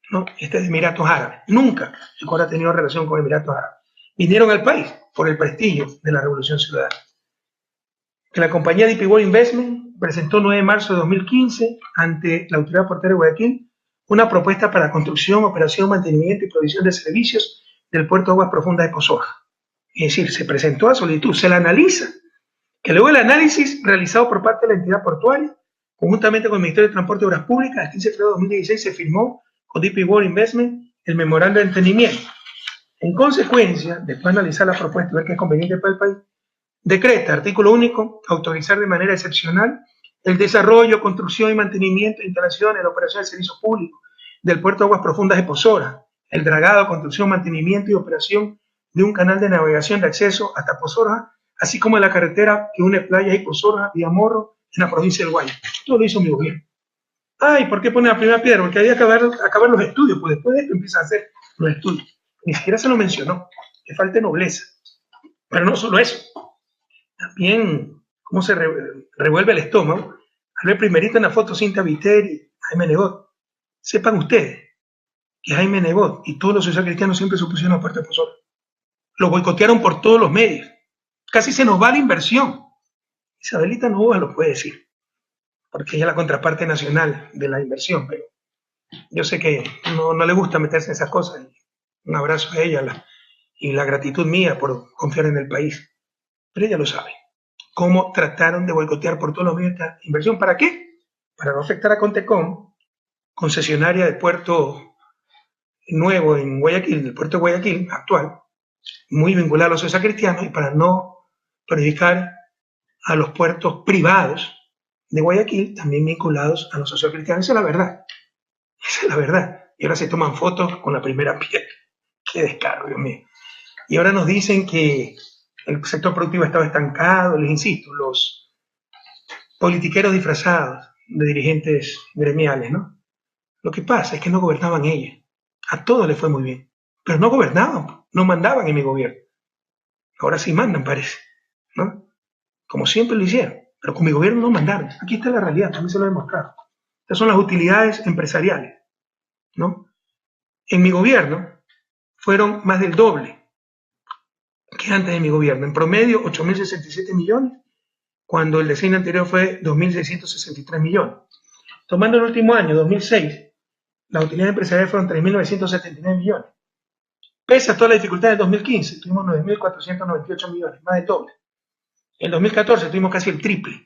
A: ¿no? Este es de Emiratos Árabes. Nunca Ecuador ha tenido relación con Emiratos Árabes. vinieron al país por el prestigio de la Revolución Ciudadana. Que la compañía DP World Investment presentó el 9 de marzo de 2015 ante la Autoridad Portuaria de Guayaquil una propuesta para construcción, operación, mantenimiento y provisión de servicios del puerto de aguas profundas de Pozoja. Es decir, se presentó a solicitud, se la analiza, que luego el análisis realizado por parte de la entidad portuaria, conjuntamente con el Ministerio de Transporte y Obras Públicas, el 15 de febrero de 2016 se firmó con DP World Investment el memorando de entendimiento. En consecuencia, después de analizar la propuesta y ver que es conveniente para el país, decreta, artículo único, autorizar de manera excepcional el desarrollo, construcción y mantenimiento de instalaciones, la operación de servicios públicos del puerto de aguas profundas de Pozoja, el dragado, construcción, mantenimiento y operación de un canal de navegación de acceso hasta Pozoja, así como de la carretera que une Playa y Pozoja y Amorro en la provincia del Guayas. Todo lo hizo mi gobierno. Ay, ¿por qué pone la primera piedra? Porque había que acabar los estudios, pues después de esto empieza a hacer los estudios. Ni siquiera se lo mencionó, que falte nobleza. Pero no solo eso, también cómo se revuelve el estómago al ver primerito en la foto Cinta Viteri y Jaime Nebot. Sepan ustedes que Jaime Nebot y todos los socialcristianos siempre se opusieron a Puerto de Pozoja. Lo boicotearon por todos los medios. Casi se nos va la inversión. Isabelita Novoa lo puede decir, porque ella es la contraparte nacional de la inversión, pero yo sé que no le gusta meterse en esas cosas. Un abrazo a ella y la gratitud mía por confiar en el país. Pero ella lo sabe. Cómo trataron de boicotear por todos los medios esta inversión. ¿Para qué? Para no afectar a Contecom, concesionaria de puerto nuevo en Guayaquil, del puerto de Guayaquil actual, muy vinculado a los socialcristianos, y para no perjudicar a los puertos privados de Guayaquil, también vinculados a los socialcristianos. Esa es la verdad. Esa es la verdad. Y ahora se toman fotos con la primera piedra. Qué descaro, Dios mío. Y ahora nos dicen que el sector productivo estaba estancado. Les insisto, los politiqueros disfrazados de dirigentes gremiales, ¿no? Lo que pasa es que no gobernaban ellos. A todos les fue muy bien, pero no gobernaban, no mandaban en mi gobierno. Ahora sí mandan, parece, ¿no? Como siempre lo hicieron, pero con mi gobierno no mandaron. Aquí está la realidad, también se lo he demostrado. Estas son las utilidades empresariales, ¿no? En mi gobierno fueron más del doble que antes de mi gobierno. En promedio, 8.067 millones, cuando el diseño anterior fue 2.663 millones. Tomando el último año, 2006, las utilidades empresariales fueron 3.979 millones. Pese a todas las dificultades del 2015, tuvimos 9.498 millones, más de doble. En 2014 tuvimos casi el triple.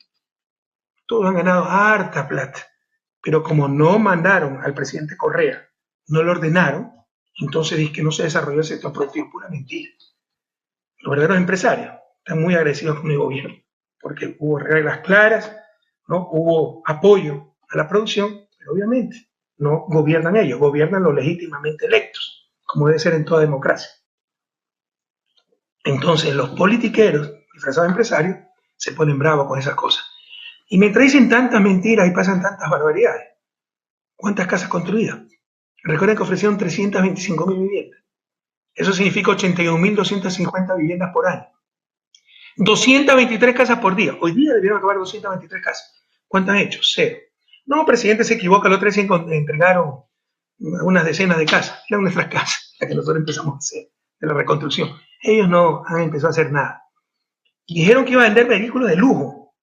A: Todos han ganado harta plata. Pero como no mandaron al presidente Correa, no lo ordenaron, entonces dice que no se desarrolló el sector productivo. Pura mentira. Los verdaderos empresarios están muy agresivos con el gobierno, porque hubo reglas claras, ¿no? Hubo apoyo a la producción, pero obviamente no gobiernan ellos, gobiernan los legítimamente electos, como debe ser en toda democracia. Entonces los politiqueros, disfrazados de empresarios, se ponen bravos con esas cosas. Y mientras dicen tantas mentiras y pasan tantas barbaridades, ¿cuántas casas construidas? Recuerden que ofrecieron 325.000 viviendas. Eso significa 81.250 viviendas por año. 223 casas por día. Hoy día debieron acabar 223 casas. ¿Cuántas han hecho? Cero. No, presidente, se equivoca. El otro día entregaron unas decenas de casas. Eran nuestras casas, las que nosotros empezamos a hacer, de la reconstrucción. Ellos no han empezado a hacer nada. Y dijeron que iba a vender vehículos de lujo,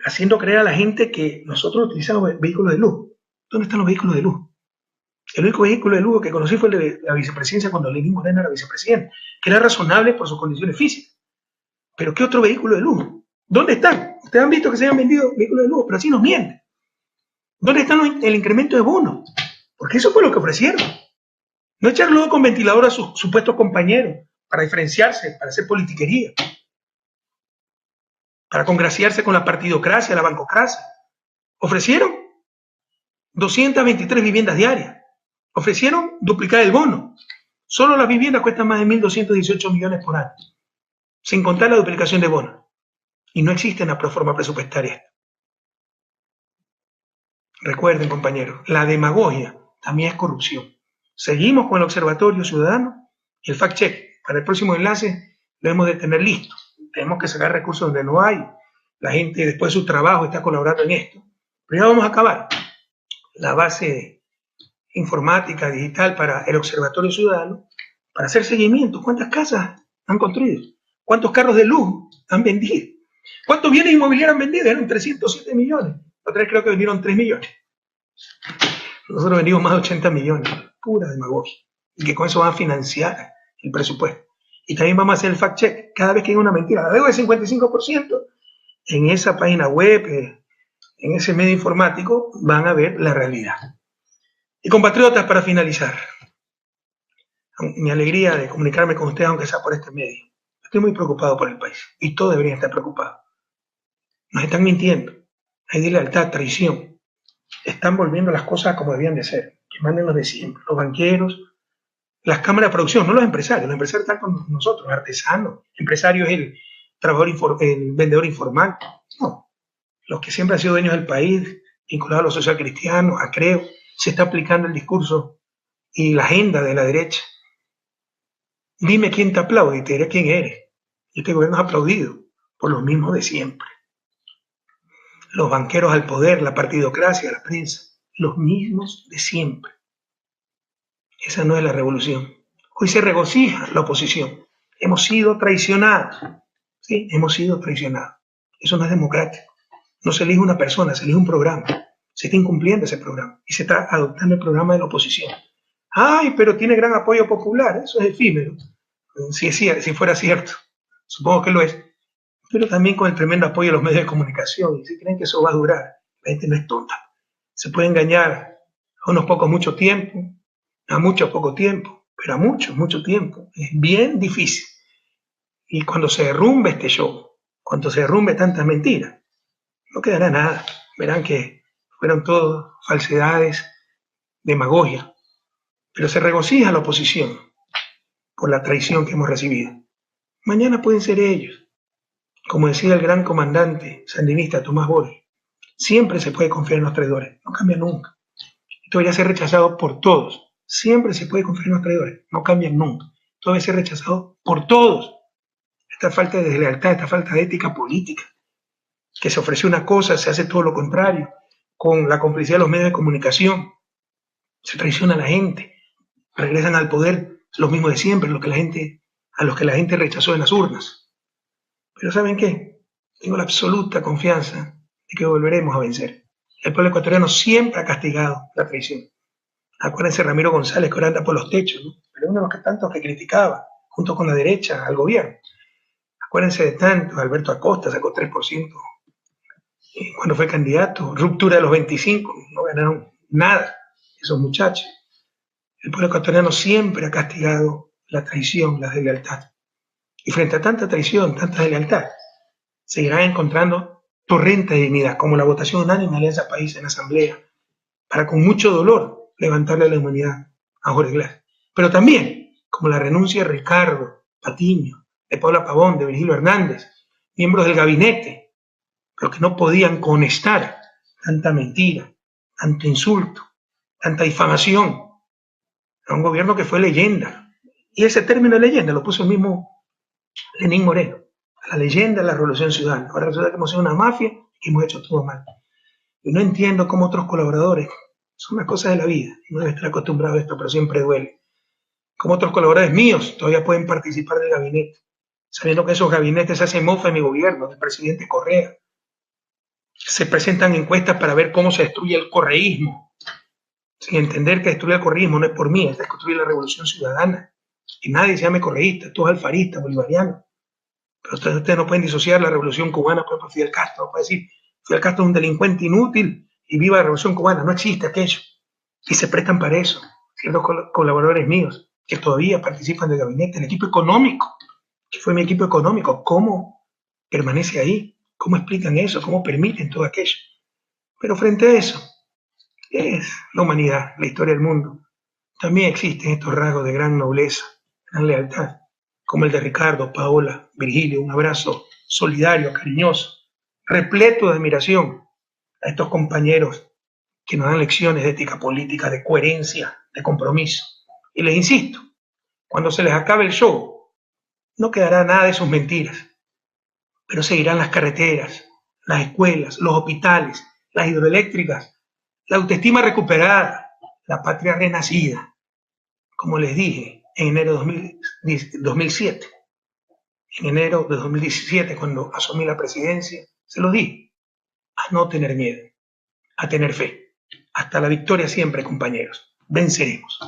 A: haciendo creer a la gente que nosotros utilizamos vehículos de lujo. ¿Dónde están los vehículos de lujo? El único vehículo de lujo que conocí fue el de la vicepresidencia cuando Lenín Moreno era vicepresidente, que era razonable por sus condiciones físicas. ¿Pero qué otro vehículo de lujo? ¿Dónde están? Ustedes han visto que se han vendido vehículos de lujo, pero así nos mienten. ¿Dónde está el incremento de bonos? Porque eso fue lo que ofrecieron. No echar lodo con ventilador a sus supuestos compañeros para diferenciarse, para hacer politiquería, para congraciarse con la partidocracia, la bancocracia. Ofrecieron 223 viviendas diarias. Ofrecieron duplicar el bono. Solo las viviendas cuestan más de 1.218 millones por año, sin contar la duplicación de bonos. Y no existe en la proforma presupuestaria. Recuerden, compañeros, la demagogia también es corrupción. Seguimos con el Observatorio Ciudadano y el fact-check. Para el próximo enlace lo hemos de tener listo. Tenemos que sacar recursos donde no hay. La gente después de su trabajo está colaborando en esto. Pero ya vamos a acabar. La base informática digital para el Observatorio Ciudadano para hacer seguimiento. ¿Cuántas casas han construido? ¿Cuántos carros de luz han vendido? ¿Cuántos bienes inmobiliarios han vendido? Eran 307 millones. Otra vez creo que vendieron 3 millones. Nosotros vendimos más de 80 millones. Pura demagogia. Y que con eso van a financiar el presupuesto. Y también vamos a hacer el fact check. Cada vez que hay una mentira, la deuda es 55%, en esa página web, en ese medio informático, van a ver la realidad. Y compatriotas, para finalizar, mi alegría de comunicarme con ustedes, aunque sea por este medio. Estoy muy preocupado por el país y todos deberían estar preocupados. Nos están mintiendo. Hay deslealtad, traición. Están volviendo las cosas como debían de ser. Que manden los de siempre, los banqueros, las cámaras de producción, no los empresarios. Los empresarios están con nosotros, artesanos. Empresario es el trabajador, el vendedor informal. No. Los que siempre han sido dueños del país, vinculados a los social cristianos, a Creo, se está aplicando el discurso y la agenda de la derecha. Dime quién te aplaude y te diré quién eres. Y este gobierno es aplaudido por los mismos de siempre. Los banqueros al poder, la partidocracia, la prensa, los mismos de siempre. Esa no es la revolución. Hoy se regocija la oposición. Hemos sido traicionados. Sí, hemos sido traicionados. Eso no es democrático. No se elige una persona, se elige un programa. Se está incumpliendo ese programa y se está adoptando el programa de la oposición. Ay, pero tiene gran apoyo popular. Eso es efímero. Si fuera cierto. Supongo que lo es. Pero también con el tremendo apoyo de los medios de comunicación. Y si creen que eso va a durar, la gente no es tonta. Se puede engañar a unos pocos mucho tiempo, a mucho poco tiempo, pero a mucho tiempo. Es bien difícil. Y cuando se derrumbe este show, cuando se derrumbe tantas mentiras, no quedará nada. Verán que fueron todo falsedades, demagogia. Pero se regocija la oposición por la traición que hemos recibido. Mañana pueden ser ellos. Como decía el gran comandante sandinista Tomás Boy, siempre se puede confiar en los traidores, no cambia nunca. Esto debería ser rechazado por todos. Siempre se puede confiar en los traidores, no cambian nunca. Esto debe ser rechazado por todos. Esta falta de deslealtad, esta falta de ética política, que se ofrece una cosa, se hace todo lo contrario, con la complicidad de los medios de comunicación, se traiciona a la gente, regresan al poder los mismos de siempre, a los que la gente rechazó en las urnas. Pero ¿saben qué? Tengo la absoluta confianza de que volveremos a vencer. El pueblo ecuatoriano siempre ha castigado la traición. Acuérdense Ramiro González, que ahora anda por los techos, ¿no? Pero uno de los tantos que criticaba, junto con la derecha, al gobierno. Acuérdense de tanto, Alberto Acosta sacó 3% cuando fue candidato, ruptura de los 25, no ganaron nada esos muchachos. El pueblo ecuatoriano siempre ha castigado la traición, la deslealtad. Y frente a tanta traición, tanta deslealtad, seguirán encontrando torrentes de dignidad, como la votación unánime de Alianza País en la Asamblea, para con mucho dolor levantarle la inmunidad a Jorge Glass. Pero también, como la renuncia de Ricardo Patiño, de Paula Pavón, de Virgilio Hernández, miembros del gabinete, pero que no podían conectar tanta mentira, tanto insulto, tanta difamación a un gobierno que fue leyenda. Y ese término de leyenda lo puso el mismo Lenín Moreno, a la leyenda de la Revolución Ciudadana. Ahora resulta que hemos sido una mafia y hemos hecho todo mal. Y no entiendo cómo otros colaboradores, son las cosas de la vida, no debe estar acostumbrado a esto, pero siempre duele, como otros colaboradores míos todavía pueden participar del gabinete, sabiendo que esos gabinetes hacen mofa en mi gobierno, del presidente Correa. Se presentan encuestas para ver cómo se destruye el correísmo, sin entender que destruir el correísmo no es por mí, es destruir la Revolución Ciudadana. Y nadie se llame correísta, todos alfaristas, bolivarianos. Pero ustedes no pueden disociar la Revolución Cubana por Fidel Castro, no pueden decir Fidel Castro es un delincuente inútil y viva la Revolución Cubana, no existe aquello. Y se prestan para eso ciertos colaboradores míos que todavía participan del gabinete, el equipo económico, que fue mi equipo económico, ¿cómo permanece ahí? ¿Cómo explican eso? ¿Cómo permiten todo aquello? Pero frente a eso, es la humanidad, la historia del mundo. También existen estos rasgos de gran nobleza, gran lealtad, como el de Ricardo, Paola, Virgilio. Un abrazo solidario, cariñoso, repleto de admiración a estos compañeros que nos dan lecciones de ética política, de coherencia, de compromiso. Y les insisto, cuando se les acabe el show, no quedará nada de sus mentiras, pero seguirán las carreteras, las escuelas, los hospitales, las hidroeléctricas, la autoestima recuperada, la patria renacida. Como les dije, en enero de 2007. En enero de 2017, cuando asumí la presidencia, se lo di, a no tener miedo, a tener fe. Hasta la victoria siempre, compañeros. Venceremos.